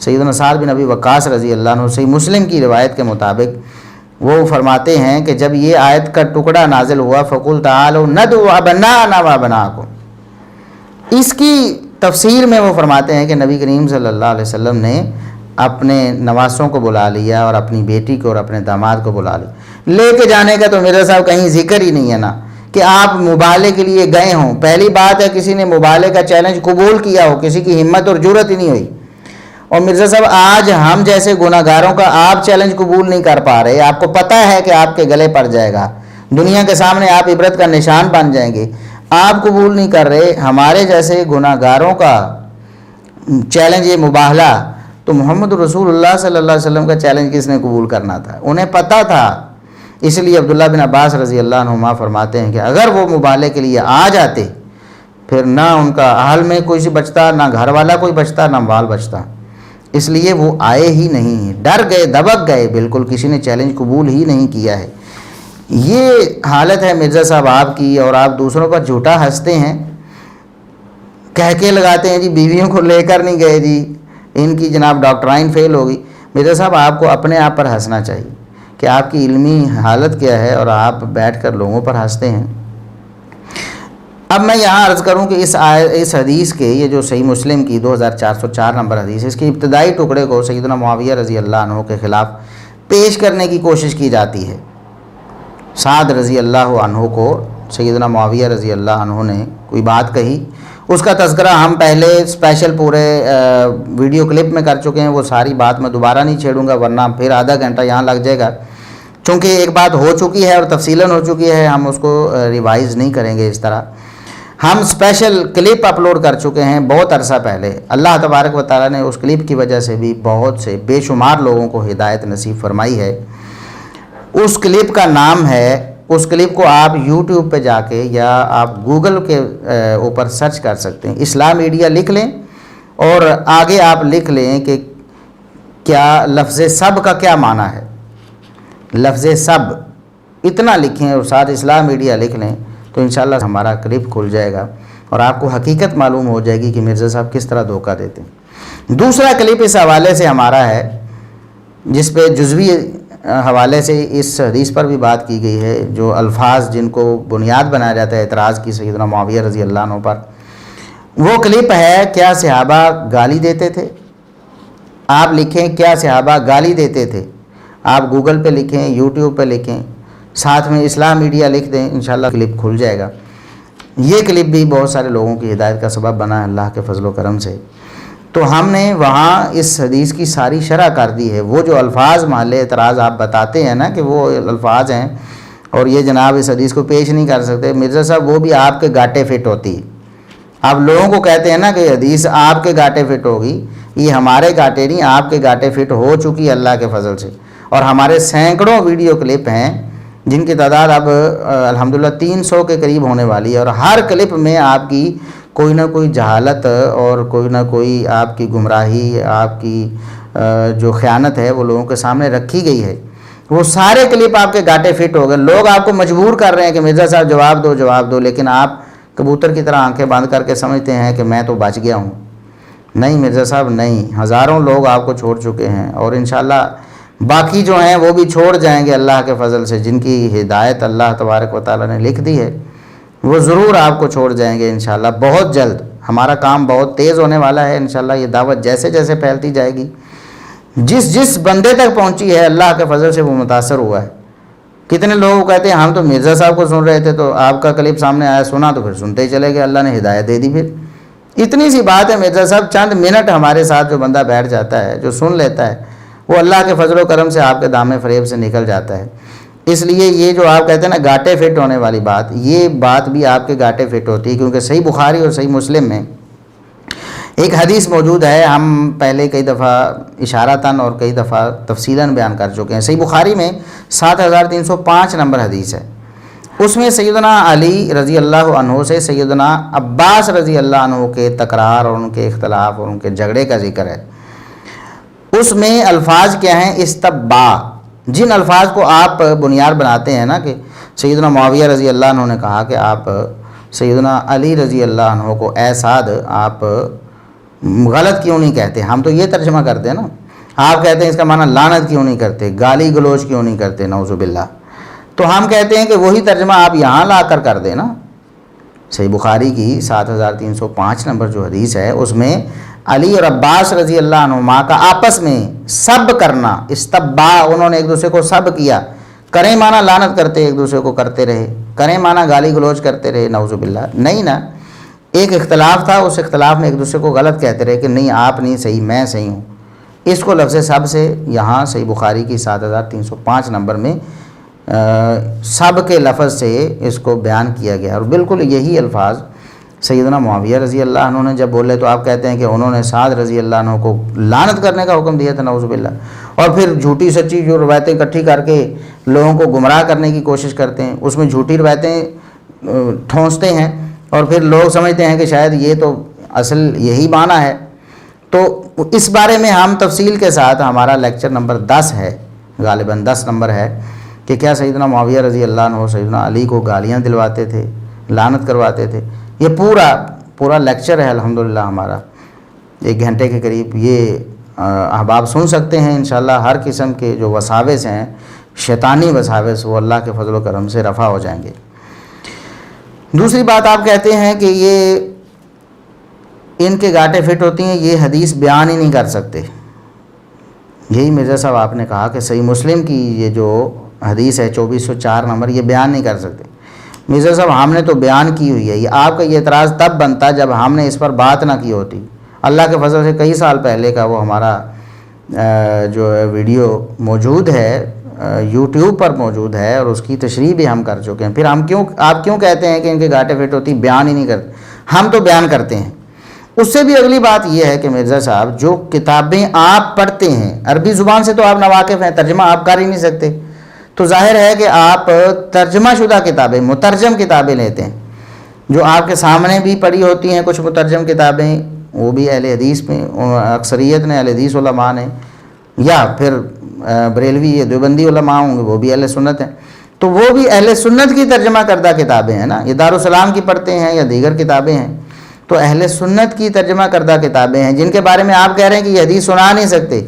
سیدنا سعد بن ابی وقاص رضی اللہ عنہ صحیح مسلم کی روایت کے مطابق وہ فرماتے ہیں کہ جب یہ آیت کا ٹکڑا نازل ہوا فَقُلْ تَعَالَوْا نَدْعُ أَبْنَاءَنَا وَأَبْنَاءَكُمْ، اس کی تفسیر میں وہ فرماتے ہیں کہ نبی کریم صلی اللہ علیہ وسلم نے اپنے نواسوں کو بلا لیا اور اپنی بیٹی کو اور اپنے داماد کو بلا لیا۔ لے کے جانے کا تو میرے صاحب کہیں ذکر ہی نہیں ہے نا کہ آپ مبالے کے لیے گئے ہوں۔ پہلی بات ہے کسی نے مبالے کا چیلنج قبول کیا ہو، کسی کی ہمت اور جرت ہی نہیں ہوئی۔ اور مرزا صاحب آج ہم جیسے گناہ گاروں کا آپ چیلنج قبول نہیں کر پا رہے، آپ کو پتہ ہے کہ آپ کے گلے پڑ جائے گا، دنیا کے سامنے آپ عبرت کا نشان بن جائیں گے، آپ قبول نہیں کر رہے۔ ہمارے جیسے گناہ گاروں کا چیلنج یہ مباہلہ، تو محمد رسول اللہ صلی اللہ علیہ وسلم کا چیلنج کس نے قبول کرنا تھا؟ انہیں پتہ تھا۔ اس لیے عبداللہ بن عباس رضی اللہ عنہما فرماتے ہیں کہ اگر وہ مبالے کے لیے آ جاتے پھر نہ ان کا اہل میں کوئی بچتا، نہ گھر والا کوئی بچتا، نہ مال بچتا، اس لیے وہ آئے ہی نہیں، ڈر گئے، دبک گئے، بالکل کسی نے چیلنج قبول ہی نہیں کیا ہے۔ یہ حالت ہے مرزا صاحب آپ کی، اور آپ دوسروں پر جھوٹا ہنستے ہیں، کہہ کے لگاتے ہیں جی بیویوں کو لے کر نہیں گئے، جی ان کی جناب ڈاکٹرائن فیل ہوگی۔ مرزا صاحب آپ کو اپنے آپ پر ہنسنا چاہیے کہ آپ کی علمی حالت کیا ہے اور آپ بیٹھ کر لوگوں پر ہنستے ہیں۔ اب میں یہاں عرض کروں کہ اس حدیث کے یہ جو صحیح مسلم کی 2404 نمبر حدیث ہے، اس کے ابتدائی ٹکڑے کو سیدنا معاویہ رضی اللہ عنہ کے خلاف پیش کرنے کی کوشش کی جاتی ہے۔ سعد رضی اللہ عنہ کو سیدنا معاویہ رضی اللہ عنہ نے کوئی بات کہی اس کا تذکرہ ہم پہلے اسپیشل پورے ویڈیو کلپ میں کر چکے ہیں، وہ ساری بات میں دوبارہ نہیں چھیڑوں گا ورنہ پھر آدھا گھنٹہ یہاں لگ جائے گا، چونکہ ایک بات ہو چکی ہے اور تفصیلاً ہو چکی ہے، ہم اس کو ریوائز نہیں کریں گے اس طرح۔ ہم اسپیشل کلپ اپلوڈ کر چکے ہیں بہت عرصہ پہلے، اللہ تبارک و تعالیٰ نے اس کلپ کی وجہ سے بھی بہت سے بے شمار لوگوں کو ہدایت نصیب فرمائی ہے۔ اس کلپ کا نام ہے، اس کلپ کو آپ یوٹیوب پہ جا کے یا آپ گوگل کے اوپر سرچ کر سکتے ہیں، اسلام میڈیا لکھ لیں اور آگے آپ لکھ لیں کہ کیا لفظ سب کا کیا معنی ہے، لفظ سب اتنا لکھیں اور ساتھ اسلام میڈیا لکھ لیں تو انشاءاللہ ہمارا کلپ کھل جائے گا اور آپ کو حقیقت معلوم ہو جائے گی کہ مرزا صاحب کس طرح دھوکہ دیتے ہیں۔ دوسرا کلپ اس حوالے سے ہمارا ہے جس پہ جزوی حوالے سے اس حدیث پر بھی بات کی گئی ہے، جو الفاظ جن کو بنیاد بنایا جاتا ہے اعتراض کی سیدنا معاویہ رضی اللہ عنہ پر، وہ کلپ ہے کیا صحابہ گالی دیتے تھے؟ آپ لکھیں کیا صحابہ گالی دیتے تھے، آپ گوگل پہ لکھیں، یوٹیوب پہ لکھیں، ساتھ میں اسلام میڈیا لکھ دیں، انشاءاللہ کلپ کھل جائے گا۔ یہ کلپ بھی بہت سارے لوگوں کی ہدایت کا سبب بنا ہے اللہ کے فضل و کرم سے۔ تو ہم نے وہاں اس حدیث کی ساری شرح کر دی ہے، وہ جو الفاظ محل اعتراض آپ بتاتے ہیں نا کہ وہ الفاظ ہیں اور یہ جناب اس حدیث کو پیش نہیں کر سکتے، مرزا صاحب وہ بھی آپ کے گاٹے فٹ ہوتی ہے۔ آپ لوگوں کو کہتے ہیں نا کہ حدیث آپ کے گاٹے فٹ ہوگی، یہ ہمارے گاٹے نہیں، آپ کے گاٹے فٹ ہو چکی ہے اللہ کے فضل سے، اور ہمارے سینکڑوں ویڈیو کلپ ہیں جن کی تعداد اب الحمدللہ 300 کے قریب ہونے والی ہے، اور ہر کلپ میں آپ کی کوئی نہ کوئی جہالت اور کوئی نہ کوئی آپ کی گمراہی، آپ کی جو خیانت ہے وہ لوگوں کے سامنے رکھی گئی ہے۔ وہ سارے کلپ آپ کے گاٹے فٹ ہو گئے، لوگ آپ کو مجبور کر رہے ہیں کہ مرزا صاحب جواب دو، لیکن آپ کبوتر کی طرح آنکھیں بند کر کے سمجھتے ہیں کہ میں تو بچ گیا ہوں۔ نہیں مرزا صاحب نہیں، ہزاروں لوگ آپ کو چھوڑ چکے ہیں اور انشاءاللہ باقی جو ہیں وہ بھی چھوڑ جائیں گے اللہ کے فضل سے، جن کی ہدایت اللہ تبارک و تعالیٰ نے لکھ دی ہے وہ ضرور آپ کو چھوڑ جائیں گے انشاءاللہ بہت جلد۔ ہمارا کام بہت تیز ہونے والا ہے انشاءاللہ، یہ دعوت جیسے جیسے پھیلتی جائے گی، جس بندے تک پہنچی ہے اللہ کے فضل سے وہ متاثر ہوا ہے۔ کتنے لوگ کہتے ہیں ہم تو مرزا صاحب کو سن رہے تھے تو آپ کا کلپ سامنے آیا، سنا تو پھر سنتے ہی چلے گئے، اللہ نے ہدایت دے دی۔ پھر اتنی سی بات ہے مرزا صاحب، چند منٹ ہمارے ساتھ جو بندہ بیٹھ جاتا ہے، جو سن لیتا ہے، وہ اللہ کے فضل و کرم سے آپ کے دامن فریب سے نکل جاتا ہے۔ اس لیے یہ جو آپ کہتے ہیں نا گاٹے فٹ ہونے والی بات، یہ بات بھی آپ کے گاٹے فٹ ہوتی ہے، کیونکہ صحیح بخاری اور صحیح مسلم میں ایک حدیث موجود ہے، ہم پہلے کئی دفعہ اشارتاً اور کئی دفعہ تفصیلاً بیان کر چکے ہیں۔ صحیح بخاری میں 7305 نمبر حدیث ہے، اس میں سیدنا علی رضی اللہ عنہ سے سیدنا عباس رضی اللہ عنہ کے تکرار اور ان کے اختلاف اور ان کے جھگڑے کا ذکر ہے۔ اس میں الفاظ کیا ہیں؟ استبا، جن الفاظ کو آپ بنیاد بناتے ہیں نا کہ سیدنا معاویہ رضی اللہ عنہ نے کہا کہ آپ سیدنا علی رضی اللہ عنہ کو اے سعد آپ غلط کیوں نہیں کہتے، ہم تو یہ ترجمہ کرتے ہیں نا، آپ کہتے ہیں اس کا معنی لعنت کیوں نہیں کرتے، گالی گلوچ کیوں نہیں کرتے، نعوذ باللہ، تو ہم کہتے ہیں کہ وہی ترجمہ آپ یہاں لا کر دیں نا۔ صحیح بخاری کی 7305 نمبر جو حدیث ہے اس میں علی اور عباس رضی اللہ عنہما کا آپس میں سب کرنا، استبا، انہوں نے ایک دوسرے کو سب کیا، کریں مانا لعنت کرتے ایک دوسرے کو کرتے رہے، کریں مانا گالی گلوچ کرتے رہے، نعوذ باللہ، نہیں نا، ایک اختلاف تھا، اس اختلاف میں ایک دوسرے کو غلط کہتے رہے کہ نہیں آپ نہیں صحیح میں صحیح ہوں، اس کو لفظ سب سے یہاں صحیح بخاری کی 7305 نمبر میں سب کے لفظ سے اس کو بیان کیا گیا، اور بالکل یہی الفاظ سیدنا معاویہ رضی اللہ عنہ نے جب بولے تو آپ کہتے ہیں کہ انہوں نے سعد رضی اللہ عنہ کو لعنت کرنے کا حکم دیا تھا، نعوذ باللہ، اور پھر جھوٹی سچی جو روایتیں اکٹھی کر کے لوگوں کو گمراہ کرنے کی کوشش کرتے ہیں، اس میں جھوٹی روایتیں ٹھونستے ہیں اور پھر لوگ سمجھتے ہیں کہ شاید یہ تو اصل یہی معنی ہے۔ تو اس بارے میں ہم تفصیل کے ساتھ، ہمارا لیکچر نمبر 10 ہے، غالباً 10 نمبر ہے، کہ کیا سیدنا معاویہ رضی اللہ عنہ سیدنا علی کو گالیاں دلواتے تھے، لعنت کرواتے تھے، یہ پورا لیکچر ہے الحمدللہ ہمارا 1 گھنٹے کے قریب، یہ احباب سن سکتے ہیں انشاءاللہ۔ ہر قسم کے جو وساوس ہیں، شیطانی وساوس، وہ اللہ کے فضل و کرم سے رفع ہو جائیں گے۔ دوسری بات آپ کہتے ہیں کہ یہ ان کے گاٹے فٹ ہوتی ہیں، یہ حدیث بیان ہی نہیں کر سکتے۔ یہی مرزا صاحب آپ نے کہا کہ صحیح مسلم کی یہ جو حدیث ہے 2404 نمبر، یہ بیان نہیں کر سکتے۔ مرزا صاحب ہم نے تو بیان کی ہوئی ہے، یہ آپ کا یہ اعتراض تب بنتا جب ہم نے اس پر بات نہ کی ہوتی۔ اللہ کے فضل سے کئی سال پہلے کا وہ ہمارا جو ہے ویڈیو موجود ہے، یوٹیوب پر موجود ہے، اور اس کی تشریح بھی ہم کر چکے ہیں۔ پھر آپ کیوں کہتے ہیں کہ ان کے گاٹے فٹ ہوتی، بیان ہی نہیں کرتے؟ ہم تو بیان کرتے ہیں۔ اس سے بھی اگلی بات یہ ہے کہ مرزا صاحب جو کتابیں آپ پڑھتے ہیں، عربی زبان سے تو آپ ناواقف ہیں، ترجمہ آپ کر ہی نہیں سکتے، تو ظاہر ہے کہ آپ ترجمہ شدہ کتابیں، مترجم کتابیں لیتے ہیں، جو آپ کے سامنے بھی پڑھی ہوتی ہیں۔ کچھ مترجم کتابیں وہ بھی اہل حدیث میں اکثریت نے اہل حدیث علماء نے، یا پھر بریلوی یا دیوبندی علماء ہوں گے وہ بھی اہل سنت ہیں، تو وہ بھی اہل سنت کی ترجمہ کردہ کتابیں ہیں نا، یہ دارالسلام کی پڑھتے ہیں یا دیگر کتابیں ہیں، تو اہل سنت کی ترجمہ کردہ کتابیں ہیں، جن کے بارے میں آپ کہہ رہے ہیں کہ یہ حدیث سنا نہیں سکتے،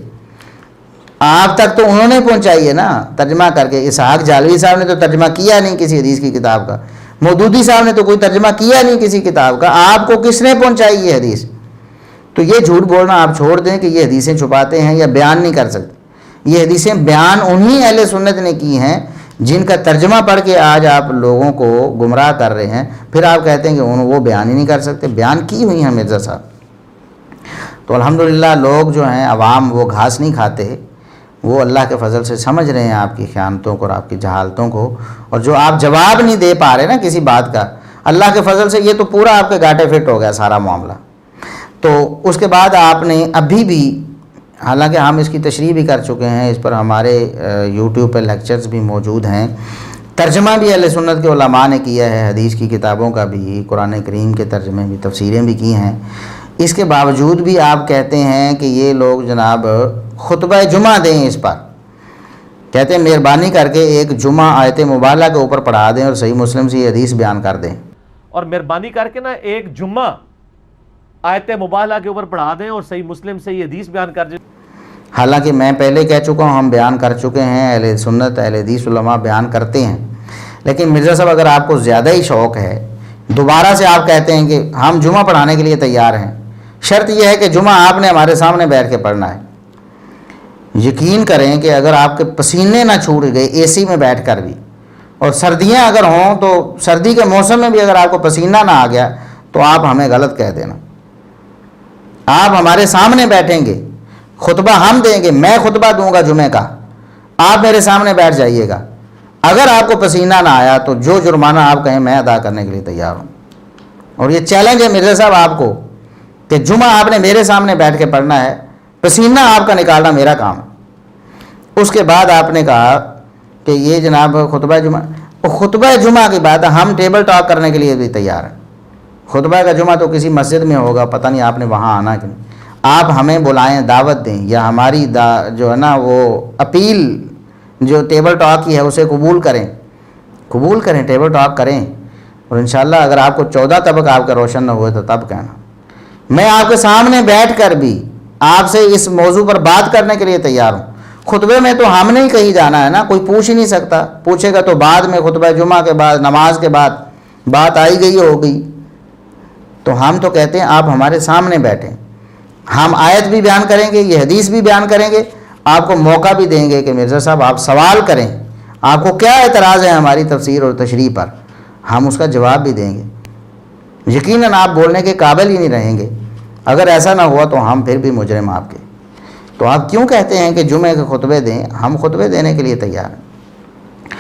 آپ تک تو انہوں نے پہنچائی ہے نا ترجمہ کر کے۔ اسحاق جالوی صاحب نے تو ترجمہ کیا نہیں کسی حدیث کی کتاب کا، مودودی صاحب نے تو کوئی ترجمہ کیا نہیں کسی کتاب کا، آپ کو کس نے پہنچائی یہ حدیث؟ تو یہ جھوٹ بولنا آپ چھوڑ دیں کہ یہ حدیثیں چھپاتے ہیں یا بیان نہیں کر سکتے۔ یہ حدیثیں بیان انہی اہل سنت نے کی ہیں جن کا ترجمہ پڑھ کے آج آپ لوگوں کو گمراہ کر رہے ہیں، پھر آپ کہتے ہیں کہ وہ بیان ہی نہیں کر سکتے۔ بیان کی ہوئی ہیں مرزا صاحب۔ تو الحمدللہ لوگ جو ہیں عوام وہ گھاس نہیں کھاتے، وہ اللہ کے فضل سے سمجھ رہے ہیں آپ کی خیانتوں کو اور آپ کی جہالتوں کو، اور جو آپ جواب نہیں دے پا رہے نا کسی بات کا، اللہ کے فضل سے یہ تو پورا آپ کے گاٹے فٹ ہو گیا سارا معاملہ۔ تو اس کے بعد آپ نے ابھی بھی، حالانکہ ہم اس کی تشریح بھی کر چکے ہیں، اس پر ہمارے یوٹیوب پہ لیکچرز بھی موجود ہیں، ترجمہ بھی اہل سنت کے علماء نے کیا ہے، حدیث کی کتابوں کا بھی، قرآن کریم کے ترجمے بھی، تفسیریں بھی کی ہیں۔ اس کے باوجود بھی آپ کہتے ہیں کہ یہ لوگ جناب خطبہ جمعہ دیں، اس پر کہتے ہیں مہربانی کر کے ایک جمعہ آیت مبالغہ کے اوپر پڑھا دیں اور صحیح مسلم سے یہ حدیث بیان کر دیں، اور مہربانی کر کے نا ایک جمعہ آیت مبالغہ کے اوپر پڑھا دیں اور صحیح مسلم سے یہ حدیث بیان کر دیں۔ حالانکہ میں پہلے کہہ چکا ہوں، ہم بیان کر چکے ہیں، اہل سنت اہل حدیث علماء بیان کرتے ہیں، لیکن مرزا صاحب اگر آپ کو زیادہ ہی شوق ہے، دوبارہ سے آپ کہتے ہیں کہ ہم جمعہ پڑھانے کے لیے تیار ہیں، شرط یہ ہے کہ جمعہ آپ نے ہمارے سامنے بیٹھ کے پڑھنا ہے۔ یقین کریں کہ اگر آپ کے پسینے نہ چھوٹ گئے اے سی میں بیٹھ کر بھی، اور سردیاں اگر ہوں تو سردی کے موسم میں بھی اگر آپ کو پسینہ نہ آ گیا تو آپ ہمیں غلط کہہ دینا، آپ ہمارے سامنے بیٹھیں گے، خطبہ ہم دیں گے، میں خطبہ دوں گا جمعہ کا، آپ میرے سامنے بیٹھ جائیے گا، اگر آپ کو پسینہ نہ آیا تو جو جرمانہ آپ کہیں میں ادا کرنے کے لیے تیار ہوں۔ اور یہ چیلنج ہے مرزا صاحب آپ کو کہ جمعہ آپ نے میرے سامنے بیٹھ کے پڑھنا ہے، پسینہ آپ کا نکالنا میرا کام ہے۔ اس کے بعد آپ نے کہا کہ یہ جناب خطبہ جمعہ کی بات ہے، ہم ٹیبل ٹاک کرنے کے لیے بھی تیار ہیں۔ خطبہ کا جمعہ تو کسی مسجد میں ہوگا، پتہ نہیں آپ نے وہاں آنا کہ نہیں، آپ ہمیں بلائیں، دعوت دیں، یا ہماری جو ہے نا وہ اپیل جو ٹیبل ٹاک کی ہے اسے قبول کریں، ٹیبل ٹاک کریں، اور انشاءاللہ اگر آپ کو 14 طبق آپ کا روشن نہ ہوئے تو تب کہنا، میں آپ کے سامنے بیٹھ کر بھی آپ سے اس موضوع پر بات کرنے کے لیے تیار ہوں۔ خطبے میں تو ہم نہیں کہیں جانا ہے نا، کوئی پوچھ ہی نہیں سکتا، پوچھے گا تو بعد میں خطبہ جمعہ کے بعد نماز کے بعد بات آئی گئی ہو گئی، تو ہم تو کہتے ہیں آپ ہمارے سامنے بیٹھیں، ہم آیت بھی بیان کریں گے، یہ حدیث بھی بیان کریں گے، آپ کو موقع بھی دیں گے کہ مرزا صاحب آپ سوال کریں، آپ کو کیا اعتراض ہے ہماری تفسیر اور تشریح پر، ہم اس کا جواب بھی دیں گے۔ یقیناً آپ بولنے کے قابل ہی نہیں رہیں گے، اگر ایسا نہ ہوا تو ہم پھر بھی مجرم آپ کے۔ تو آپ کیوں کہتے ہیں کہ جمعے کے خطبے دیں؟ ہم خطبے دینے کے لیے تیار ہیں۔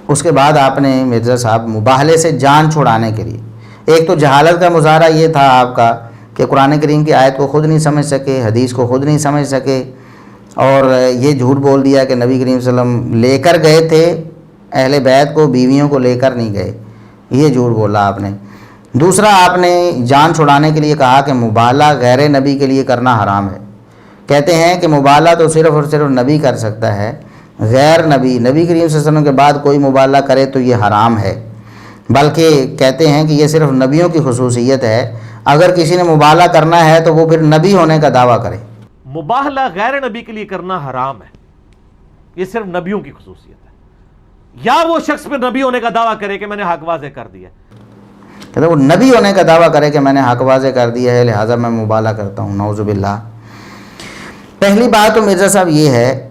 اس کے بعد آپ نے مرزا صاحب مباہلے سے جان چھڑانے کے لیے، ایک تو جہالت کا مظاہرہ یہ تھا آپ کا کہ قرآن کریم کی آیت کو خود نہیں سمجھ سکے، حدیث کو خود نہیں سمجھ سکے، اور یہ جھوٹ بول دیا کہ نبی کریم صلی اللہ علیہ وسلم لے کر گئے تھے اہل بیت کو، بیویوں کو لے کر نہیں گئے، یہ جھوٹ بولا آپ نے۔ دوسرا آپ نے جان چھڑانے کے لیے کہا کہ مبالغہ غیر نبی کے لیے کرنا حرام ہے، کہتے ہیں کہ مبالغہ تو صرف اور صرف نبی کر سکتا ہے، غیر نبی کریم صلی اللہ علیہ وسلم کے بعد کوئی مبالغہ کرے تو یہ حرام ہے، بلکہ کہتے ہیں کہ یہ صرف نبیوں کی خصوصیت ہے، اگر کسی نے مبالغہ کرنا ہے تو وہ پھر نبی ہونے کا دعویٰ کرے۔ مباہلہ غیر نبی کے لیے کرنا حرام ہے، یہ صرف نبیوں کی خصوصیت ہے، یا وہ شخص پھر نبی ہونے کا دعویٰ کرے کہ میں نے حق واضح کر دیا، کہتے ہیں وہ نبی ہونے کا دعویٰ کرے کہ میں نے حق واضح کر دیا ہے لہٰذا میں مبالغہ کرتا ہوں، نعوذ باللہ۔ پہلی بات تو مرزا صاحب یہ ہے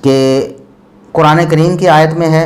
کہ قرآن کریم کی آیت میں ہے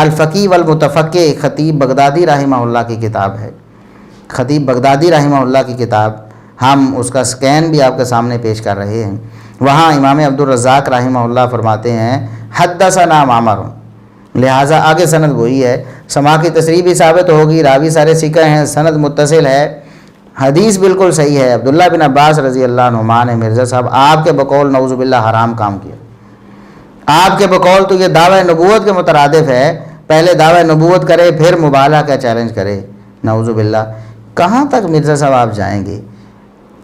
الفقی والمتفقہ خطیب بغدادی رحمہ اللہ کی کتاب ہے، خطیب بغدادی رحمہ اللہ کی کتاب، ہم اس کا سکین بھی آپ کے سامنے پیش کر رہے ہیں۔ وہاں امام عبدالرزاق رحمہ اللہ فرماتے ہیں حدثنا معمر، لہٰذا آگے سند وہی ہے، سماع کی تصریح بھی ثابت ہوگی، راوی سارے ثقہ ہیں، سند متصل ہے، حدیث بالکل صحیح ہے۔ عبداللہ بن عباس رضی اللہ عنہما نے مرزا صاحب آپ کے بقول نعوذ باللہ حرام کام کیا، آپ کے بقول تو یہ دعوی نبوت کے مترادف ہے، پہلے دعوی نبوت کرے پھر مبالغہ کا چیلنج کرے، نعوذ باللہ۔ کہاں تک مرزا صاحب آپ جائیں گے؟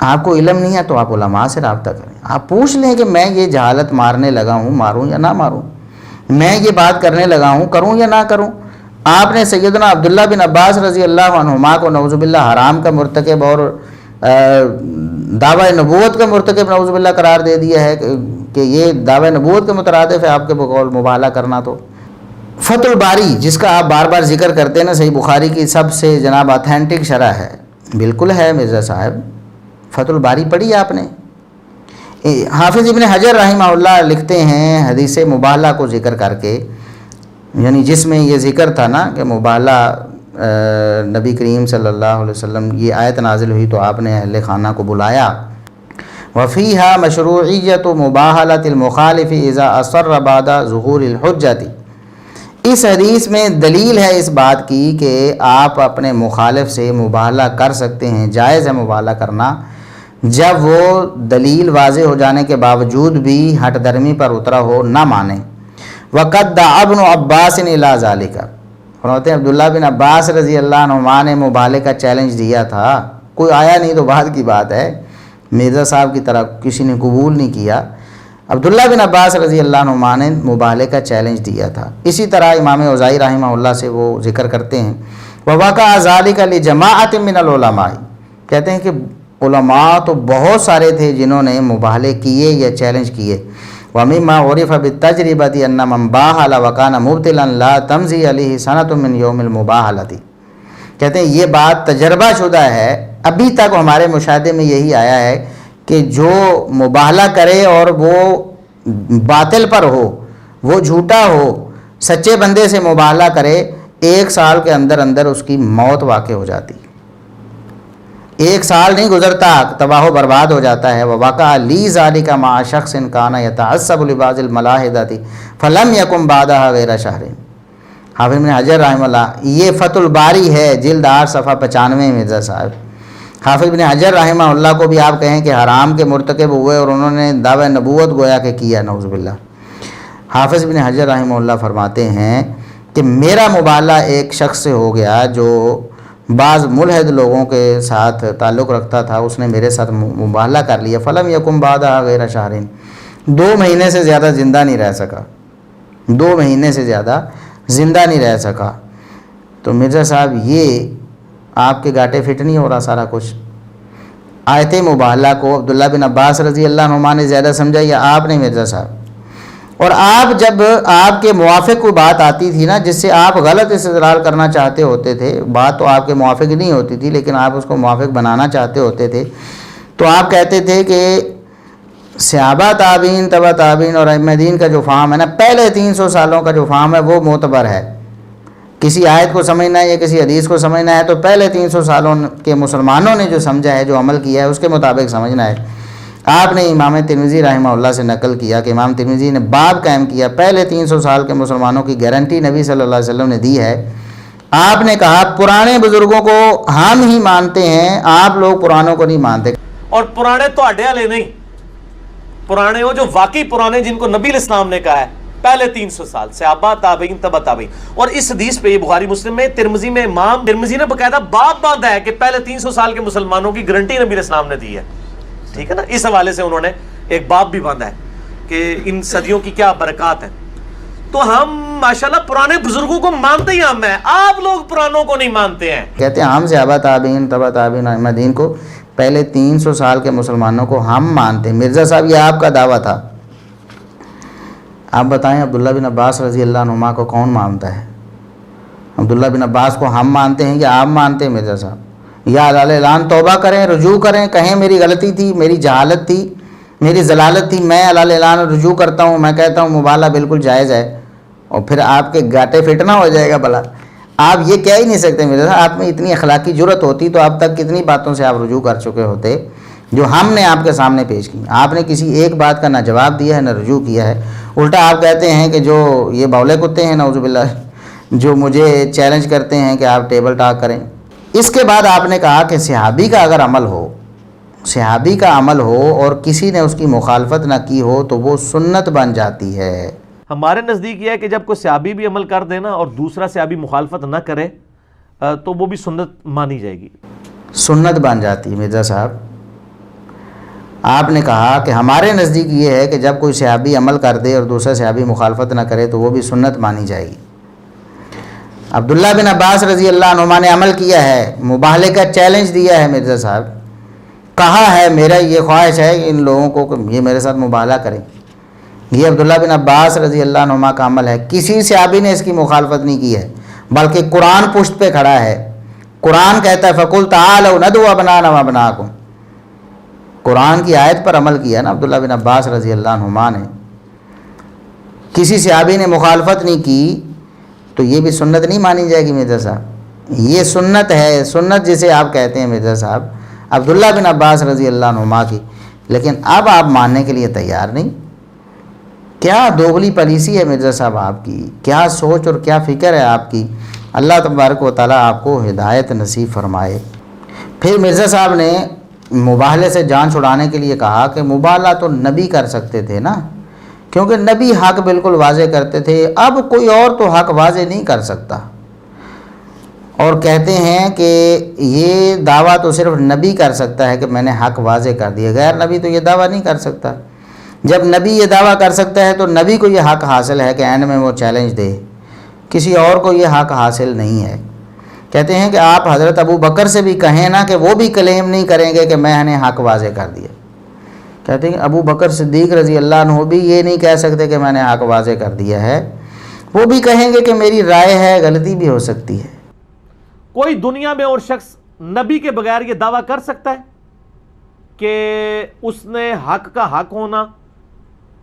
آپ کو علم نہیں ہے تو آپ علماء سے رابطہ کریں، آپ پوچھ لیں کہ میں یہ جہالت مارنے لگا ہوں، ماروں یا نہ ماروں، میں یہ بات کرنے لگا ہوں، کروں یا نہ کروں۔ آپ نے سیدنا عبداللہ بن عباس رضی اللہ عنہما کو نعوذ باللہ حرام کا مرتکب اور دعوی نبوت کا مرتکب نعوذ باللہ قرار دے دیا ہے کہ یہ دعوی نبوت کے مترادف ہے آپ کے بقول مبالغہ کرنا۔ تو فتح الباری جس کا آپ بار بار ذکر کرتے ہیں نا، صحیح بخاری کی سب سے جناب اتھینٹک شرح ہے، بالکل ہے مرزا صاحب، فتح الباری پڑھی آپ نے؟ حافظ ابن حجر رحمہ اللہ لکھتے ہیں حدیث مبالغہ کو ذکر کر کے، یعنی جس میں یہ ذکر تھا نا کہ مبالغہ نبی کریم صلی اللہ علیہ وسلم، یہ آیت نازل ہوئی تو آپ نے اہل خانہ کو بلایا، وفیہا مشروعیت مباہلۃ المخالف اذا اصر بعد ظہور الحجۃ، اس حدیث میں دلیل ہے اس بات کی کہ آپ اپنے مخالف سے مباہلہ کر سکتے ہیں، جائز ہے مباہلہ کرنا جب وہ دلیل واضح ہو جانے کے باوجود بھی ہٹ درمی پر اترا ہو، نہ مانے۔ وقد دعا ابن عباس الی ذالک، فرماتے ہیں عبداللہ بن عباس رضی اللہ عنہما نے مبالغہ کا چیلنج دیا تھا، کوئی آیا نہیں تو بعد کی بات ہے، مرزا صاحب کی طرح کسی نے قبول نہیں کیا، عبداللہ بن عباس رضی اللہ عنہما نے مبالغہ کا چیلنج دیا تھا۔ اسی طرح امام اوزاعی رحمہ اللہ سے وہ ذکر کرتے ہیں وَوَقَعَ ذَلِكَ لِجَمَاعَةٍ مِّنَ الْعُلَمَاءِ، کہتے ہیں کہ علماء تو بہت سارے تھے جنہوں نے مبالغے کیے یا چیلنج کیے۔ وَمِمَّا عُرِفَ بِالتَّجْرِبَةِ أَنَّ مَنْ بَاهَلَ وَكَانَ مُبْطِلًا لَا تَمْضِي عَلَيْهِ سَنَةٌ مِّن يَوْمِ الْمُبَاهَلَةِ، کہتے ہیں یہ بات تجربہ شدہ ہے، ابھی تک ہمارے مشاہدے میں یہی آیا ہے کہ جو مباہلہ کرے اور وہ باطل پر ہو، وہ جھوٹا ہو، سچے بندے سے مباہلہ کرے، 1 سال کے اندر اندر اس کی موت واقع ہو جاتی، 1 سال نہیں گزرتا تباہ و برباد ہو جاتا ہے۔ وَوَقَعَ لِي ذَلِكَ مَعَ شَخْصٍ كَانَ يَتَعَصَّبُ لِبَعْضِ الْمَلَاحِدَةِ فَلَمْ يَكُنْ بَعْدَهَا غَيْرَ شَهْرٍ۔ حافظ ابن حجر رحمہ اللہ، یہ فتح الباری ہے جلد 8 صفحہ 95 مرزا صاحب۔ حافظ ابن حجر رحمہ اللہ کو بھی آپ کہیں کہ حرام کے مرتکب ہوئے اور انہوں نے دعوی نبوت گویا کہ کیا، نعوذ باللہ۔ حافظ ابن حجر رحمہ اللہ فرماتے ہیں کہ میرا مبالغہ ایک شخص سے ہو گیا جو بعض ملحد لوگوں کے ساتھ تعلق رکھتا تھا، اس نے میرے ساتھ مبالغہ کر لیا، فلم یکم بعدہا غیر شہرین، 2 مہینے سے زیادہ زندہ نہیں رہ سکا، 2 مہینے سے زیادہ زندہ نہیں رہ سکا۔ تو مرزا صاحب یہ آپ کے گاٹے فٹ نہیں ہو رہا سارا کچھ؟ آیت مباہلہ کو عبداللہ بن عباس رضی اللہ عنہما نے زیادہ سمجھا یا آپ نے مرزا صاحب؟ اور آپ جب آپ کے موافق کوئی بات آتی تھی نا جس سے آپ غلط استدلال کرنا چاہتے ہوتے تھے، بات تو آپ کے موافق نہیں ہوتی تھی لیکن آپ اس کو موافق بنانا چاہتے ہوتے تھے، تو آپ کہتے تھے کہ صحابہ تابعین تبع تابعین اور ائمہ دین کا جو فہم ہے نا، پہلے 300 سالوں کا جو فہم ہے وہ معتبر ہے، کسی آیت کو سمجھنا ہے یا کسی حدیث کو سمجھنا ہے تو پہلے 300 سالوں کے مسلمانوں نے جو سمجھا ہے، جو عمل کیا ہے، اس کے مطابق سمجھنا ہے۔ آپ نے امام ترمذی رحمہ اللہ سے نقل کیا کہ امام ترمذی نے باب قائم کیا، پہلے 300 سال کے مسلمانوں کی گارنٹی نبی صلی اللہ علیہ وسلم نے دی ہے۔ آپ نے کہا پرانے بزرگوں کو ہم ہی مانتے ہیں، آپ لوگ پرانوں کو نہیں مانتے۔ اور پرانے تو اڈے والے نہیں، پرانے وہ جو واقعی پرانے جن کو نبی علیہ السلام نے کہا ہے پہلے 300 سال، صحابہ تابعین تبع تابعین۔ اور اس حدیث پہ یہ بخاری مسلم میں ترمذی میں امام ترمذی نے باقاعدہ باب باندھا ہے کہ پہلے 300 سال کے مسلمانوں کی گارنٹی نبی علیہ السلام نے دی ہے، ٹھیک ہے نا، اس حوالے سے انہوں نے ایک باب بھی باندھا ہے کہ ان صدیوں کی کیا برکات ہیں۔ تو ہم ماشاءاللہ پرانے بزرگوں کو مانتے ہی ہم ہیں، آپ لوگ پرانوں کو نہیں مانتے ہیں۔ کہتے ہیں ہم صحابہ تابعین تبع تابعین ائمہ دین کو پہلے 300 سال کے مسلمانوں کو ہم مانتے ہیں۔ مرزا صاحب یہ آپ کا دعویٰ تھا، آپ بتائیں عبداللہ بن عباس رضی اللہ عنہما کو کون مانتا ہے؟ عبداللہ بن عباس کو ہم مانتے ہیں یا آپ مانتے ہیں مرزا صاحب؟ یا علال اعلان توبہ کریں، رجوع کریں، کہیں میری غلطی تھی، میری جہالت تھی، میری ضلالت تھی، میں علال اعلان رجوع کرتا ہوں، میں کہتا ہوں مبالغہ بالکل جائز ہے، اور پھر آپ کے گاٹے فٹنا ہو جائے گا بھلا. آپ یہ کہہ ہی نہیں سکتے میرے ساتھ. آپ میں اتنی اخلاقی جرت ہوتی تو اب تک کتنی باتوں سے آپ رجوع کر چکے ہوتے جو ہم نے آپ کے سامنے پیش کی. آپ نے کسی ایک بات کا نہ جواب دیا ہے نہ رجوع کیا ہے. الٹا آپ کہتے ہیں کہ جو یہ بولے کتے ہیں نعوذ باللہ, جو مجھے چیلنج کرتے ہیں کہ آپ ٹیبل ٹاک کریں. اس کے بعد آپ نے کہا کہ صحابی کا اگر عمل ہو, صحابی کا عمل ہو اور کسی نے اس کی مخالفت نہ کی ہو تو وہ سنت بن جاتی ہے. ہمارے نزدیک یہ ہے کہ جب کوئی صحابی بھی عمل کر دے نا اور دوسرا صحابی مخالفت نہ کرے تو وہ بھی سنت مانی جائے گی, سنت بن جاتی ہے. مرزا صاحب آپ نے کہا کہ ہمارے نزدیک یہ ہے کہ جب کوئی صحابی عمل کر دے اور دوسرا صحابی مخالفت نہ کرے تو وہ بھی سنت مانی جائے گی. عبداللہ بن عباس رضی اللہ عنہما نے عمل کیا ہے, مباہلے کا چیلنج دیا ہے مرزا صاحب, کہا ہے میرا یہ خواہش ہے کہ ان لوگوں کو کہ یہ میرے ساتھ مباہلہ کریں. یہ عبداللہ بن عباس رضی اللہ عنہما کا عمل ہے. کسی صحابی نے اس کی مخالفت نہیں کی ہے, بلکہ قرآن پشت پہ کھڑا ہے. قرآن کہتا ہے فَقُلْ تَعَالَوْا نَدْعُوا أَبْنَاءَنَا وَأَبْنَاءَكُمْ. قرآن کی آیت پر عمل کیا نا عبداللہ بن عباس رضی اللہ عنہما نے. کسی صحابی نے مخالفت نہیں کی تو یہ بھی سنت نہیں مانی جائے گی مرزا صاحب. یہ سنت ہے, سنت جسے آپ کہتے ہیں مرزا صاحب عبداللہ بن عباس رضی اللہ عنہما کی. لیکن اب آپ ماننے کے لیے تیار نہیں. کیا دوغلی پالیسی ہے مرزا صاحب آپ کی, کیا سوچ اور کیا فکر ہے آپ کی. اللہ تبارک و تعالیٰ آپ کو ہدایت نصیب فرمائے. پھر مرزا صاحب نے مباہلے سے جان چھڑانے کے لیے کہا کہ مباہلہ تو نبی کر سکتے تھے نا, کیونکہ نبی حق بالکل واضح کرتے تھے, اب کوئی اور تو حق واضح نہیں کر سکتا. اور کہتے ہیں کہ یہ دعویٰ تو صرف نبی کر سکتا ہے کہ میں نے حق واضح کر دیا, غیر نبی تو یہ دعویٰ نہیں کر سکتا. جب نبی یہ دعویٰ کر سکتا ہے تو نبی کو یہ حق حاصل ہے کہ اینڈ میں وہ چیلنج دے, کسی اور کو یہ حق حاصل نہیں ہے. کہتے ہیں کہ آپ حضرت ابو بکر سے بھی کہیں نا کہ وہ بھی کلیم نہیں کریں گے کہ میں نے حق واضح کر دیا. کہتے ہیں ابو بکر صدیق رضی اللہ عنہ بھی یہ نہیں کہہ سکتے کہ میں نے حق واضح کر دیا ہے, وہ بھی کہیں گے کہ میری رائے ہے, غلطی بھی ہو سکتی ہے. کوئی دنیا میں اور شخص نبی کے بغیر یہ دعویٰ کر سکتا ہے کہ اس نے حق کا حق ہونا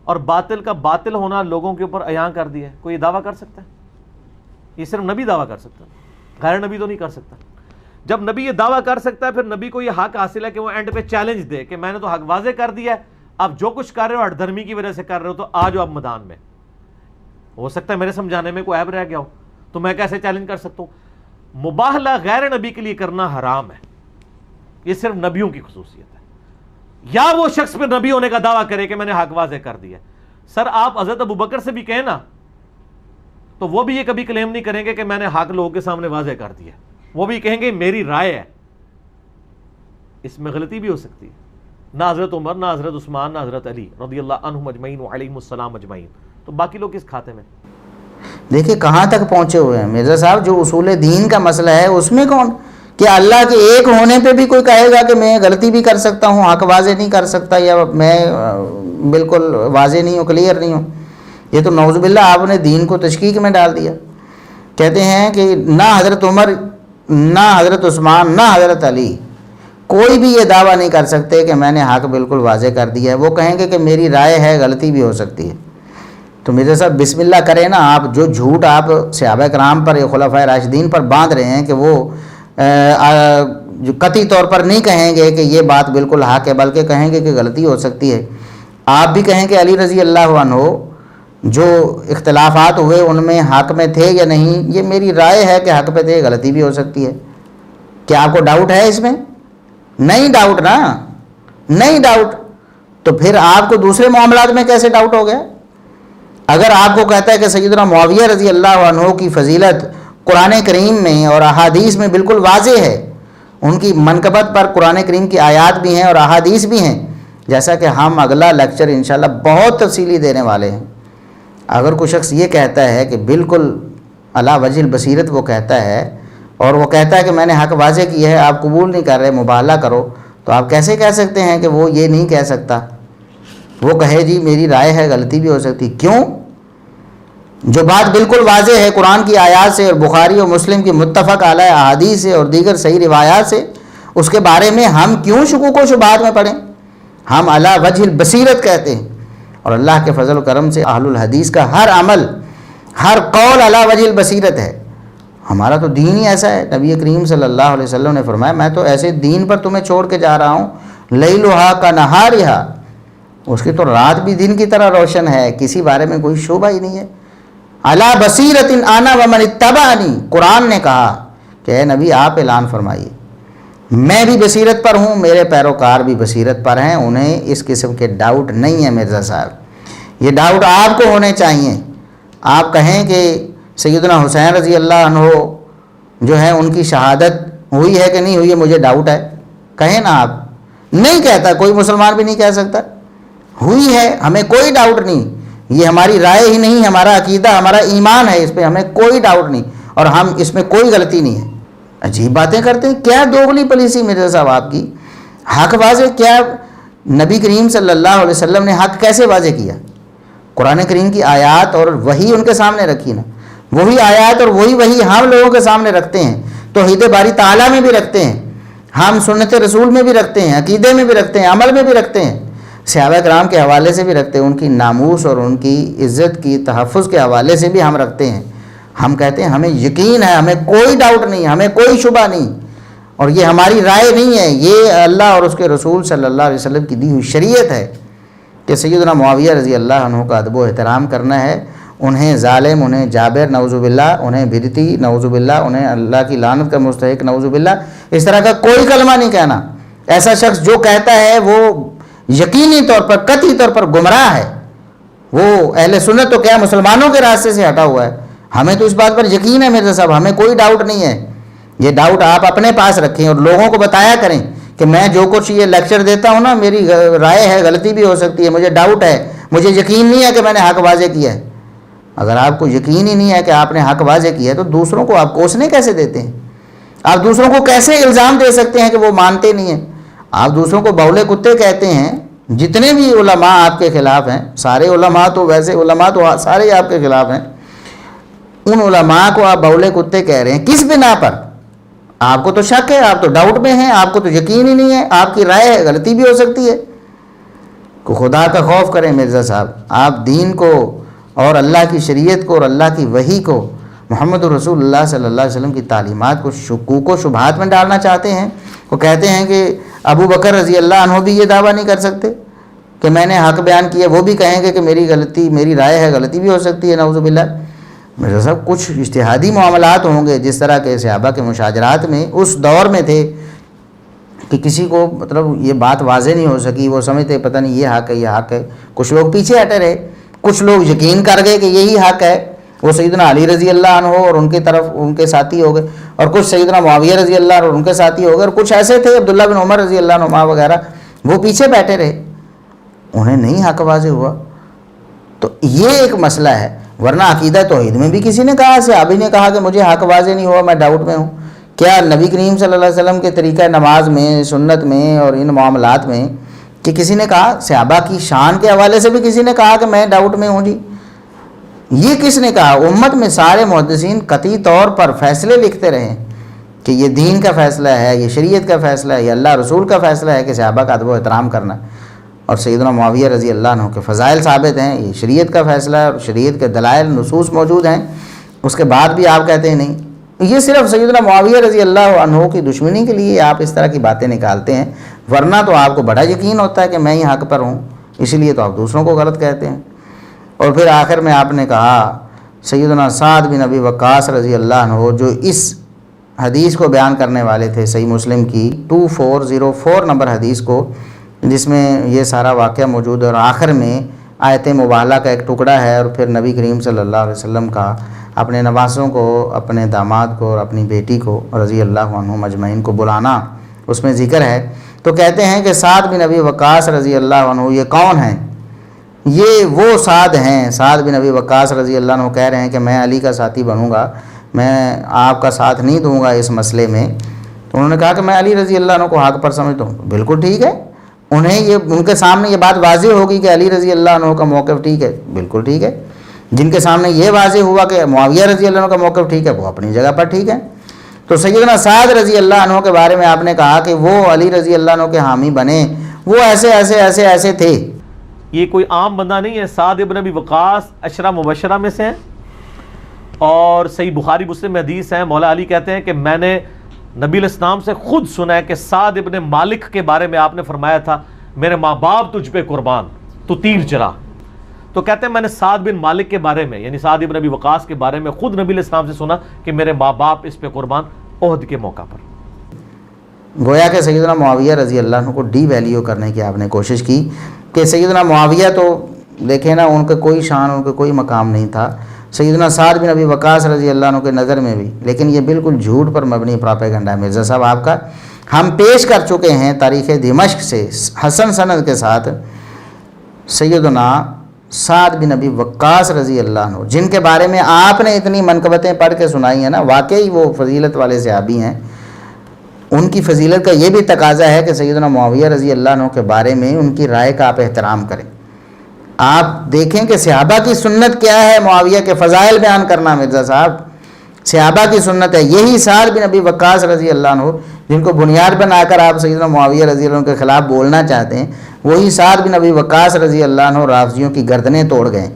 اور باطل کا باطل ہونا لوگوں کے اوپر عیاں کر دیا ہے؟ کوئی یہ دعویٰ کر سکتا ہے؟ یہ صرف نبی دعویٰ کر سکتا ہے, غیر نبی تو نہیں کر سکتا. جب نبی یہ دعویٰ کر سکتا ہے پھر نبی کو یہ حق حاصل ہے کہ وہ اینڈ پہ چیلنج دے کہ میں نے تو حق واضح کر دیا ہے, آپ جو کچھ کر رہے ہو ہٹ دھرمی کی وجہ سے کر رہے ہو, تو آ جاؤ اب میدان میں. ہو سکتا ہے میرے سمجھانے میں کوئی عیب رہ گیا ہو تو میں کیسے چیلنج کر سکتا ہوں. مباہلہ غیر نبی کے لیے کرنا حرام ہے, یہ صرف نبیوں کی خصوصیت ہے. یا وہ شخص پھر نبی ہونے کا دعویٰ کرے کہ میں نے حق واضح کر دیا. سر آپ حضرت ابو بکر سے بھی کہیں نا تو وہ بھی یہ کبھی کلیم نہیں کریں گے کہ میں نے حق لوگوں کے سامنے واضح کر دیا, وہ بھی کہیں گے میری رائے ہے. اس میں غلطی بھی ہو سکتی ہے. نہ حضرت عمر, نہ حضرت عثمان, نہ حضرت علی رضی اللہ عنہم اجمعین وعلیہم السلام اجمعین, تو باقی لوگ کس کھاتے میں. دیکھیں کہاں تک پہنچے ہوئے ہیں مرزا صاحب. جو اصول دین کا مسئلہ ہے اس میں کون, کیا اللہ کے ایک ہونے پہ بھی کوئی کہے گا کہ میں غلطی بھی کر سکتا ہوں, حق واضح نہیں کر سکتا, یا میں بالکل واضح نہیں ہوں, کلیئر نہیں ہوں. یہ تو نعوذ باللہ آپ نے دین کو تشکیک میں ڈال دیا. کہتے ہیں کہ نہ حضرت عمر, نہ حضرت عثمان, نہ حضرت علی کوئی بھی یہ دعویٰ نہیں کر سکتے کہ میں نے حق بالکل واضح کر دیا ہے. وہ کہیں گے کہ میری رائے ہے, غلطی بھی ہو سکتی ہے. تو میرے ساتھ بسم اللہ کریں نا آپ. جو جھوٹ آپ صحابہ کرام پر یا خلفائے راشدین پر باندھ رہے ہیں کہ وہ جو قطعی طور پر نہیں کہیں گے کہ یہ بات بالکل حق ہے, بلکہ کہیں گے کہ غلطی ہو سکتی ہے. آپ بھی کہیں کہ علی رضی اللہ عنہ جو اختلافات ہوئے ان میں حق میں تھے یا نہیں, یہ میری رائے ہے کہ حق پہ تھے, غلطی بھی ہو سکتی ہے. کیا آپ کو ڈاؤٹ ہے اس میں؟ نہیں ڈاؤٹ نا, نہیں ڈاؤٹ. تو پھر آپ کو دوسرے معاملات میں کیسے ڈاؤٹ ہو گیا؟ اگر آپ کو کہتا ہے کہ سیدنا معاویہ رضی اللہ عنہ کی فضیلت قرآن کریم میں اور احادیث میں بالکل واضح ہے, ان کی منقبت پر قرآن کریم کی آیات بھی ہیں اور احادیث بھی ہیں, جیسا کہ ہم اگلا لیکچر انشاءاللہ بہت تفصیلی دینے والے ہیں. اگر کوئی شخص یہ کہتا ہے کہ بالکل علی وجہ البصیرت وہ کہتا ہے اور وہ کہتا ہے کہ میں نے حق واضح کیا ہے, آپ قبول نہیں کر رہے, مباہلہ کرو, تو آپ کیسے کہہ سکتے ہیں کہ وہ یہ نہیں کہہ سکتا؟ وہ کہے جی میری رائے ہے, غلطی بھی ہو سکتی. کیوں؟ جو بات بالکل واضح ہے قرآن کی آیات سے اور بخاری اور مسلم کی متفق علیہ احادیث سے اور دیگر صحیح روایات سے, اس کے بارے میں ہم کیوں شکوک و شبہات میں پڑیں؟ ہم علی وجہ البصیرت کہتے ہیں. اور اللہ کے فضل و کرم سے اہل الحدیث کا ہر عمل ہر قول علی وجہ البصیرت ہے. ہمارا تو دین ہی ایسا ہے. نبی کریم صلی اللہ علیہ وسلم نے فرمایا میں تو ایسے دین پر تمہیں چھوڑ کے جا رہا ہوں لیلھا کنہارھا، اس کی تو رات بھی دن کی طرح روشن ہے، کسی بارے میں کوئی شبہ ہی نہیں ہے. علی بصیرۃ انا ومن اتبعنی، قرآن نے کہا کہ اے نبی آپ اعلان فرمائیے میں بھی بصیرت پر ہوں، میرے پیروکار بھی بصیرت پر ہیں، انہیں اس قسم کے ڈاؤٹ نہیں ہے. مرزا صاحب یہ ڈاؤٹ آپ کو ہونے چاہیے. آپ کہیں کہ سیدنا حسین رضی اللہ عنہ جو ہے ان کی شہادت ہوئی ہے کہ نہیں ہوئی ہے، مجھے ڈاؤٹ ہے، کہیں نا. آپ نہیں کہتا، کوئی مسلمان بھی نہیں کہہ سکتا ہوئی ہے، ہمیں کوئی ڈاؤٹ نہیں. یہ ہماری رائے ہی نہیں، ہمارا عقیدہ، ہمارا ایمان ہے، اس پہ ہمیں کوئی ڈاؤٹ نہیں اور ہم اس میں کوئی غلطی نہیں ہے. عجیب باتیں کرتے ہیں. کیا دوغلی پالیسی مرزا صاحب آپ کی. حق واضح کیا نبی کریم صلی اللہ علیہ وسلم نے حق کیسے واضح کیا؟ قرآن کریم کی آیات اور وحی ان کے سامنے رکھی نا، وہی آیات اور وہی وحی ہم لوگوں کے سامنے رکھتے ہیں، توحید باری تعالیٰ میں بھی رکھتے ہیں، ہم سنت رسول میں بھی رکھتے ہیں، عقیدے میں بھی رکھتے ہیں، عمل میں بھی رکھتے ہیں، صحابہ کرام کے حوالے سے بھی رکھتے ہیں، ان کی ناموس اور ان کی عزت کی تحفظ کے حوالے سے بھی ہم رکھتے ہیں. ہم کہتے ہیں ہمیں یقین ہے، ہمیں کوئی ڈاؤٹ نہیں، ہمیں کوئی شبہ نہیں، اور یہ ہماری رائے نہیں ہے، یہ اللہ اور اس کے رسول صلی اللہ علیہ وسلم کی دی ہوئی شریعت ہے کہ سیدنا معاویہ رضی اللہ عنہ کا ادب و احترام کرنا ہے. انہیں ظالم، انہیں جابر نعوذ باللہ، انہیں بھرتی نعوذ باللہ، انہیں اللہ کی لعنت کا مستحق نعوذ باللہ، اس طرح کا کوئی کلمہ نہیں کہنا. ایسا شخص جو کہتا ہے وہ یقینی طور پر، قطعی طور پر گمراہ ہے. وہ اہل سنت تو کیا مسلمانوں کے راستے سے ہٹا ہوا ہے. ہمیں تو اس بات پر یقین ہے مرزا صاحب، ہمیں کوئی ڈاؤٹ نہیں ہے. یہ ڈاؤٹ آپ اپنے پاس رکھیں اور لوگوں کو بتایا کریں کہ میں جو کچھ یہ لیکچر دیتا ہوں نا، میری رائے ہے، غلطی بھی ہو سکتی ہے، مجھے ڈاؤٹ ہے، مجھے یقین نہیں ہے کہ میں نے حق واضح کیا ہے. اگر آپ کو یقین ہی نہیں ہے کہ آپ نے حق واضح کیا ہے تو دوسروں کو آپ کوسنے کیسے دیتے ہیں؟ آپ دوسروں کو کیسے الزام دے سکتے ہیں کہ وہ مانتے نہیں ہیں؟ آپ دوسروں کو بولے کتے کہتے ہیں. جتنے بھی علماء آپ کے خلاف ہیں، سارے علماء تو ویسے علماء تو سارے آپ کے خلاف ہیں، ان علماء کو آپ بولے کتے کہہ رہے ہیں کس بنا پر؟ آپ کو تو شک ہے، آپ تو ڈاؤٹ میں ہیں، آپ کو تو یقین ہی نہیں ہے، آپ کی رائے ہے، غلطی بھی ہو سکتی ہے. کو خدا کا خوف کریں مرزا صاحب. آپ دین کو اور اللہ کی شریعت کو اور اللہ کی وحی کو، محمد رسول اللہ صلی اللہ علیہ وسلم کی تعلیمات کو شکوک و شبہات میں ڈالنا چاہتے ہیں. وہ کہتے ہیں کہ ابو بکر رضی اللہ عنہ بھی یہ دعویٰ نہیں کر سکتے کہ میں نے حق بیان کیا. وہ بھی کہیں گے کہ میری غلطی، میری رائے ہے، غلطی بھی ہو سکتی ہے نعوذ باللہ. مرزا صاحب کچھ اجتہادی معاملات ہوں گے جس طرح کے صحابہ کے مشاجرات میں اس دور میں تھے کہ کسی کو مطلب یہ بات واضح نہیں ہو سکی، وہ سمجھتے پتہ نہیں یہ حق ہے، یہ حق ہے. کچھ لوگ پیچھے ہٹے رہے، کچھ لوگ یقین کر گئے کہ یہی حق ہے. وہ سیدنا علی رضی اللہ عنہ اور ان کی طرف ان کے ساتھی ہو گئے، اور کچھ سیدنا معاویہ رضی اللہ عنہ اور ان کے ساتھی ہو گئے، اور کچھ ایسے تھے عبداللہ بن عمر رضی اللہ عنہ وغیرہ، وہ پیچھے بیٹھے رہے، انہیں نہیں حق واضح ہوا. تو یہ ایک مسئلہ ہے. ورنہ عقیدہ توحید میں بھی کسی نے کہا، صحابی نے کہا کہ مجھے حق واضح نہیں ہوا، میں ڈاؤٹ میں ہوں. کیا نبی کریم صلی اللہ علیہ وسلم کے طریقہ نماز میں، سنت میں اور ان معاملات میں کہ کسی نے کہا؟ صحابہ کی شان کے حوالے سے بھی کسی نے کہا کہ میں ڈاؤٹ میں ہوں؟ جی یہ کس نے کہا؟ امت میں سارے محدثین قطعی طور پر فیصلے لکھتے رہے کہ یہ دین کا فیصلہ ہے، یہ شریعت کا فیصلہ ہے، یہ اللہ رسول کا فیصلہ ہے کہ صحابہ کا ادب و احترام کرنا. اور سیدنا معاویہ رضی اللہ عنہ کے فضائل ثابت ہیں، یہ شریعت کا فیصلہ ہے اور شریعت کے دلائل نصوص موجود ہیں. اس کے بعد بھی آپ کہتے ہیں نہیں. یہ صرف سیدنا معاویہ رضی اللہ عنہ کی دشمنی کے لیے آپ اس طرح کی باتیں نکالتے ہیں، ورنہ تو آپ کو بڑا یقین ہوتا ہے کہ میں ہی حق پر ہوں، اسی لیے تو آپ دوسروں کو غلط کہتے ہیں. اور پھر آخر میں آپ نے کہا سیدنا سعد بن ابی وقاص رضی اللہ عنہ جو اس حدیث کو بیان کرنے والے تھے، صحیح مسلم کی 2404 نمبر حدیث کو، جس میں یہ سارا واقعہ موجود ہے، اور آخر میں آیت مبالہ کا ایک ٹکڑا ہے، اور پھر نبی کریم صلی اللہ علیہ وسلم کا اپنے نواسوں کو، اپنے داماد کو اور اپنی بیٹی کو رضی اللہ عنہ مجمعین کو بلانا اس میں ذکر ہے. تو کہتے ہیں کہ سعد بن ابی وقاص رضی اللہ عنہ یہ کون ہیں؟ یہ وہ سعد ہیں. سعد بن ابی وقاص رضی اللہ عنہ کہہ رہے ہیں کہ میں علی کا ساتھی بنوں گا، میں آپ کا ساتھ نہیں دوں گا اس مسئلے میں. تو انہوں نے کہا کہ میں علی رضی اللہ عنہ کو حق پر سمجھتا ہوں. بالکل ٹھیک ہے، انہیں یہ ان کے سامنے یہ بات واضح ہوگی کہ علی رضی اللہ عنہ کا موقف ٹھیک ہے، بالکل ٹھیک ہے. جن کے سامنے یہ واضح ہوا کہ معاویہ رضی اللہ عنہ کا موقف ٹھیک ہے، وہ اپنی جگہ پر ٹھیک ہے. تو سیدنا سعد رضی اللہ عنہ کے بارے میں آپ نے کہا کہ وہ علی رضی اللہ عنہ کے حامی بنے، وہ ایسے ایسے ایسے ایسے تھے. یہ کوئی عام بندہ نہیں ہے. سعد ابن ابی وقاص عشرہ مبشرہ میں سے ہیں. اور صحیح بخاری مسلم میں حدیث ہے، مولا علی کہتے ہیں کہ میں نے نبی علیہ السلام سے خود سنا ہے کہ سعد ابن مالک کے بارے میں آپ نے فرمایا تھا میرے ماں باپ تجھ پہ قربان، تو تیر چلا۔ تو کہتے ہیں میں نے سعد بن مالک کے بارے میں یعنی سعد ابن ابی وقاص کے بارے میں خود نبی علیہ السلام سے سنا کہ میرے ماں باپ اس پہ قربان احد کے موقع پر۔ گویا کہ سیدنا معاویہ رضی اللہ عنہ کو ڈی ویلیو کرنے کی آپ نے کوشش کی کہ سیدنا معاویہ تو دیکھیں نا ان کا کوئی شان، ان کا کوئی مقام نہیں تھا، سیدنا سعد بن ابی وقاص رضی اللہ عنہ کے نظر میں بھی، لیکن یہ بالکل جھوٹ پر مبنی پراپیگنڈا ہے مرزا صاحب آپ کا۔ ہم پیش کر چکے ہیں تاریخ دمشق سے حسن سند کے ساتھ سیدنا سعد بن ابی وقاص رضی اللہ عنہ، جن کے بارے میں آپ نے اتنی منقبتیں پڑھ کے سنائی ہیں نا، واقعی وہ فضیلت والے صحابی ہیں۔ ان کی فضیلت کا یہ بھی تقاضا ہے کہ سیدنا معاویہ رضی اللہ عنہ کے بارے میں ان کی رائے کا آپ احترام کریں۔ آپ دیکھیں کہ صحابہ کی سنت کیا ہے، معاویہ کے فضائل بیان کرنا مرزا صاحب، صحابہ کی سنت ہے۔ یہی سعد بن ابی وقاص رضی اللہ عنہ جن کو بنیاد بنا کر آپ سیدنا معاویہ رضی اللہ عنہ کے خلاف بولنا چاہتے ہیں، وہی سعد بن ابی وقاص رضی اللہ عنہ رافضیوں کی گردنیں توڑ گئے۔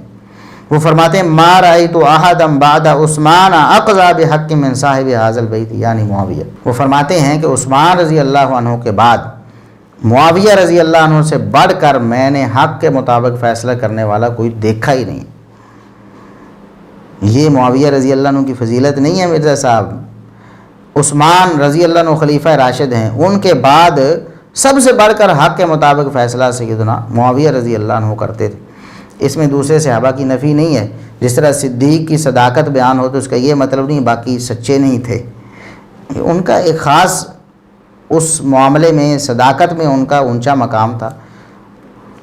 وہ فرماتے ہیں ما رأیت احدا بعد عثمان اقضی بحق من صاحب ھذا البیت یعنی معاویہ۔ وہ فرماتے ہیں کہ عثمان رضی اللہ عنہ کے بعد معاویہ رضی اللہ عنہ سے بڑھ کر میں نے حق کے مطابق فیصلہ کرنے والا کوئی دیکھا ہی نہیں۔ یہ معاویہ رضی اللہ عنہ کی فضیلت نہیں ہے مرزا صاحب۔ عثمان رضی اللہ عنہ خلیفہ راشد ہیں، ان کے بعد سب سے بڑھ کر حق کے مطابق فیصلہ سیدنا معاویہ رضی اللہ عنہ کرتے تھے۔ اس میں دوسرے صحابہ کی نفی نہیں ہے۔ جس طرح صدیق کی صداقت بیان ہو تو اس کا یہ مطلب نہیں باقی سچے نہیں تھے، ان کا ایک خاص اس معاملے میں صداقت میں ان کا اونچا مقام تھا۔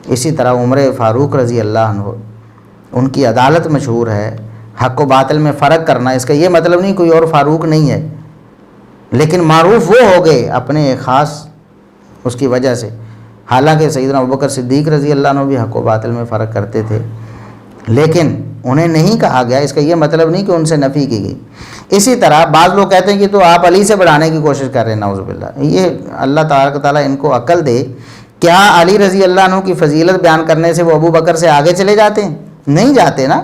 اسی طرح عمر فاروق رضی اللہ عنہ، ان کی عدالت مشہور ہے، حق و باطل میں فرق کرنا، اس کا یہ مطلب نہیں کوئی اور فاروق نہیں ہے، لیکن معروف وہ ہو گئے اپنے ایک خاص اس کی وجہ سے۔ حالانکہ سیدنا ابوبکر صدیق رضی اللہ عنہ بھی حق و باطل میں فرق کرتے تھے، لیکن انہیں نہیں کہا گیا، اس کا یہ مطلب نہیں کہ ان سے نفی کی گئی۔ اسی طرح بعض لوگ کہتے ہیں کہ تو آپ علی سے بڑھانے کی کوشش کر رہے ہیں، نعوذ باللہ۔ یہ اللہ تبارک تعالیٰ ان کو عقل دے، کیا علی رضی اللہ عنہ کی فضیلت بیان کرنے سے وہ ابو بکر سے آگے چلے جاتے ہیں؟ نہیں جاتے نا۔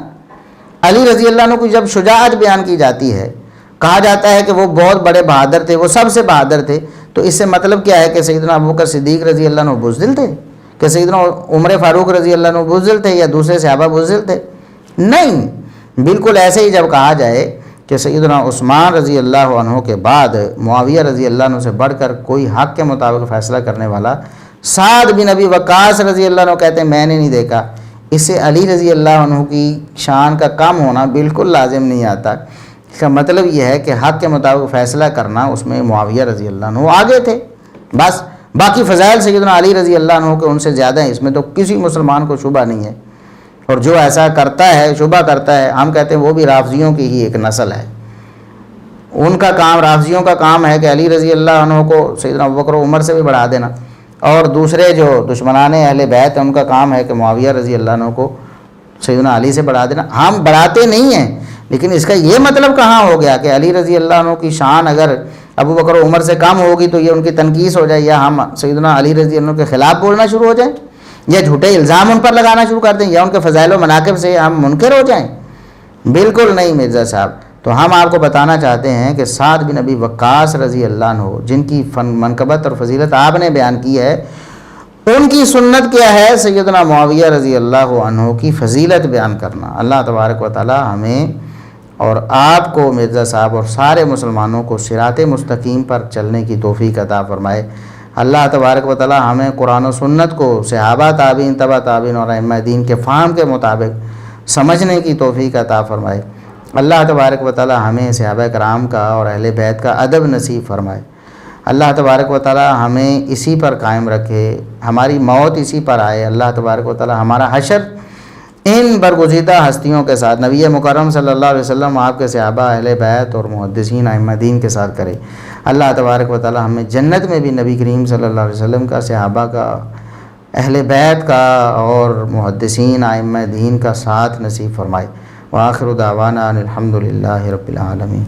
علی رضی اللہ عنہ کی جب شجاعت بیان کی جاتی ہے، کہا جاتا ہے کہ وہ بہت بڑے بہادر تھے، وہ سب سے بہادر تھے، تو اس سے مطلب کیا ہے کہ سیدنا ابوبکر صدیق رضی اللہ عنہ بزدل تھے، کہ سیدنا عمر فاروق رضی اللہ عنہ بزدل تھے یا دوسرے صحابہ بزدل تھے؟ نہیں، بالکل ایسے ہی جب کہا جائے کہ سیدنا عثمان رضی اللہ عنہ کے بعد معاویہ رضی اللہ عنہ سے بڑھ کر کوئی حق کے مطابق فیصلہ کرنے والا سعد بن ابی وقاص رضی اللہ عنہ کہتے ہیں میں نے نہیں دیکھا، اس سے علی رضی اللہ عنہ کی شان کا کم ہونا بالکل لازم نہیں آتا۔ اس کا مطلب یہ ہے کہ حق کے مطابق فیصلہ کرنا اس میں معاویہ رضی اللہ عنہ آگے تھے، بس باقی فضائل سیدنا علی رضی اللہ عنہ کے ان سے زیادہ ہیں، اس میں تو کسی مسلمان کو شبہ نہیں ہے۔ اور جو ایسا کرتا ہے، شبہ کرتا ہے، ہم کہتے ہیں وہ بھی رافضیوں کی ہی ایک نسل ہے۔ ان کا کام، رافضیوں کا کام ہے کہ علی رضی اللہ عنہ کو سیدنا ابوبکر و عمر سے بھی بڑھا دینا، اور دوسرے جو دشمنان اہل بیت ہیں ان کا کام ہے کہ معاویہ رضی اللہ عنہ کو سیدنا علی سے بڑھا دینا۔ ہم بڑھاتے نہیں ہیں، لیکن اس کا یہ مطلب کہاں ہو گیا کہ علی رضی اللہ عنہ کی شان اگر ابوبکر و عمر سے کم ہوگی تو یہ ان کی تنقیص ہو جائے، یا ہم سیدنا علی رضی اللہ عنہ کے خلاف بولنا شروع ہو جائیں، یا جھوٹے الزام ان پر لگانا شروع کر دیں، یا ان کے فضائل و مناقب سے ہم منکر ہو جائیں؟ بالکل نہیں مرزا صاحب۔ تو ہم آپ کو بتانا چاہتے ہیں کہ سعد بن ابی وقاص رضی اللہ عنہ جن کی منقبت اور فضیلت آپ نے بیان کی ہے، ان کی سنت کیا ہے؟ سیدنا معاویہ رضی اللہ عنہ کی فضیلت بیان کرنا۔ اللہ تبارک و تعالی ہمیں اور آپ کو مرزا صاحب اور سارے مسلمانوں کو صراط مستقیم پر چلنے کی توفیق عطا فرمائے۔ اللہ تبارک و تعالی ہمیں قرآن و سنت کو صحابہ، تابعین، تبع تابعین اور ائمہ دین کے فہم کے مطابق سمجھنے کی توفیق عطا فرمائے۔ اللہ تبارک و تعالی ہمیں صحابہ کرام کا اور اہل بیت کا ادب نصیب فرمائے۔ اللہ تبارک و تعالی ہمیں اسی پر قائم رکھے، ہماری موت اسی پر آئے۔ اللہ تبارک و تعالی ہمارا حشر ان برگزیدہ ہستیوں کے ساتھ، نبی مکرم صلی اللہ علیہ وسلم، آپ کے صحابہ، اہل بیت اور محدثین ائمہ دین کے ساتھ کرے۔ اللہ تبارک و تعالی ہمیں جنت میں بھی نبی کریم صلی اللہ علیہ وسلم کا، صحابہ کا، اہل بیت کا اور محدثین ائمہ دین کا ساتھ نصیب فرمائے۔ وآخر دعوانا ان الحمد للہ رب العالمین۔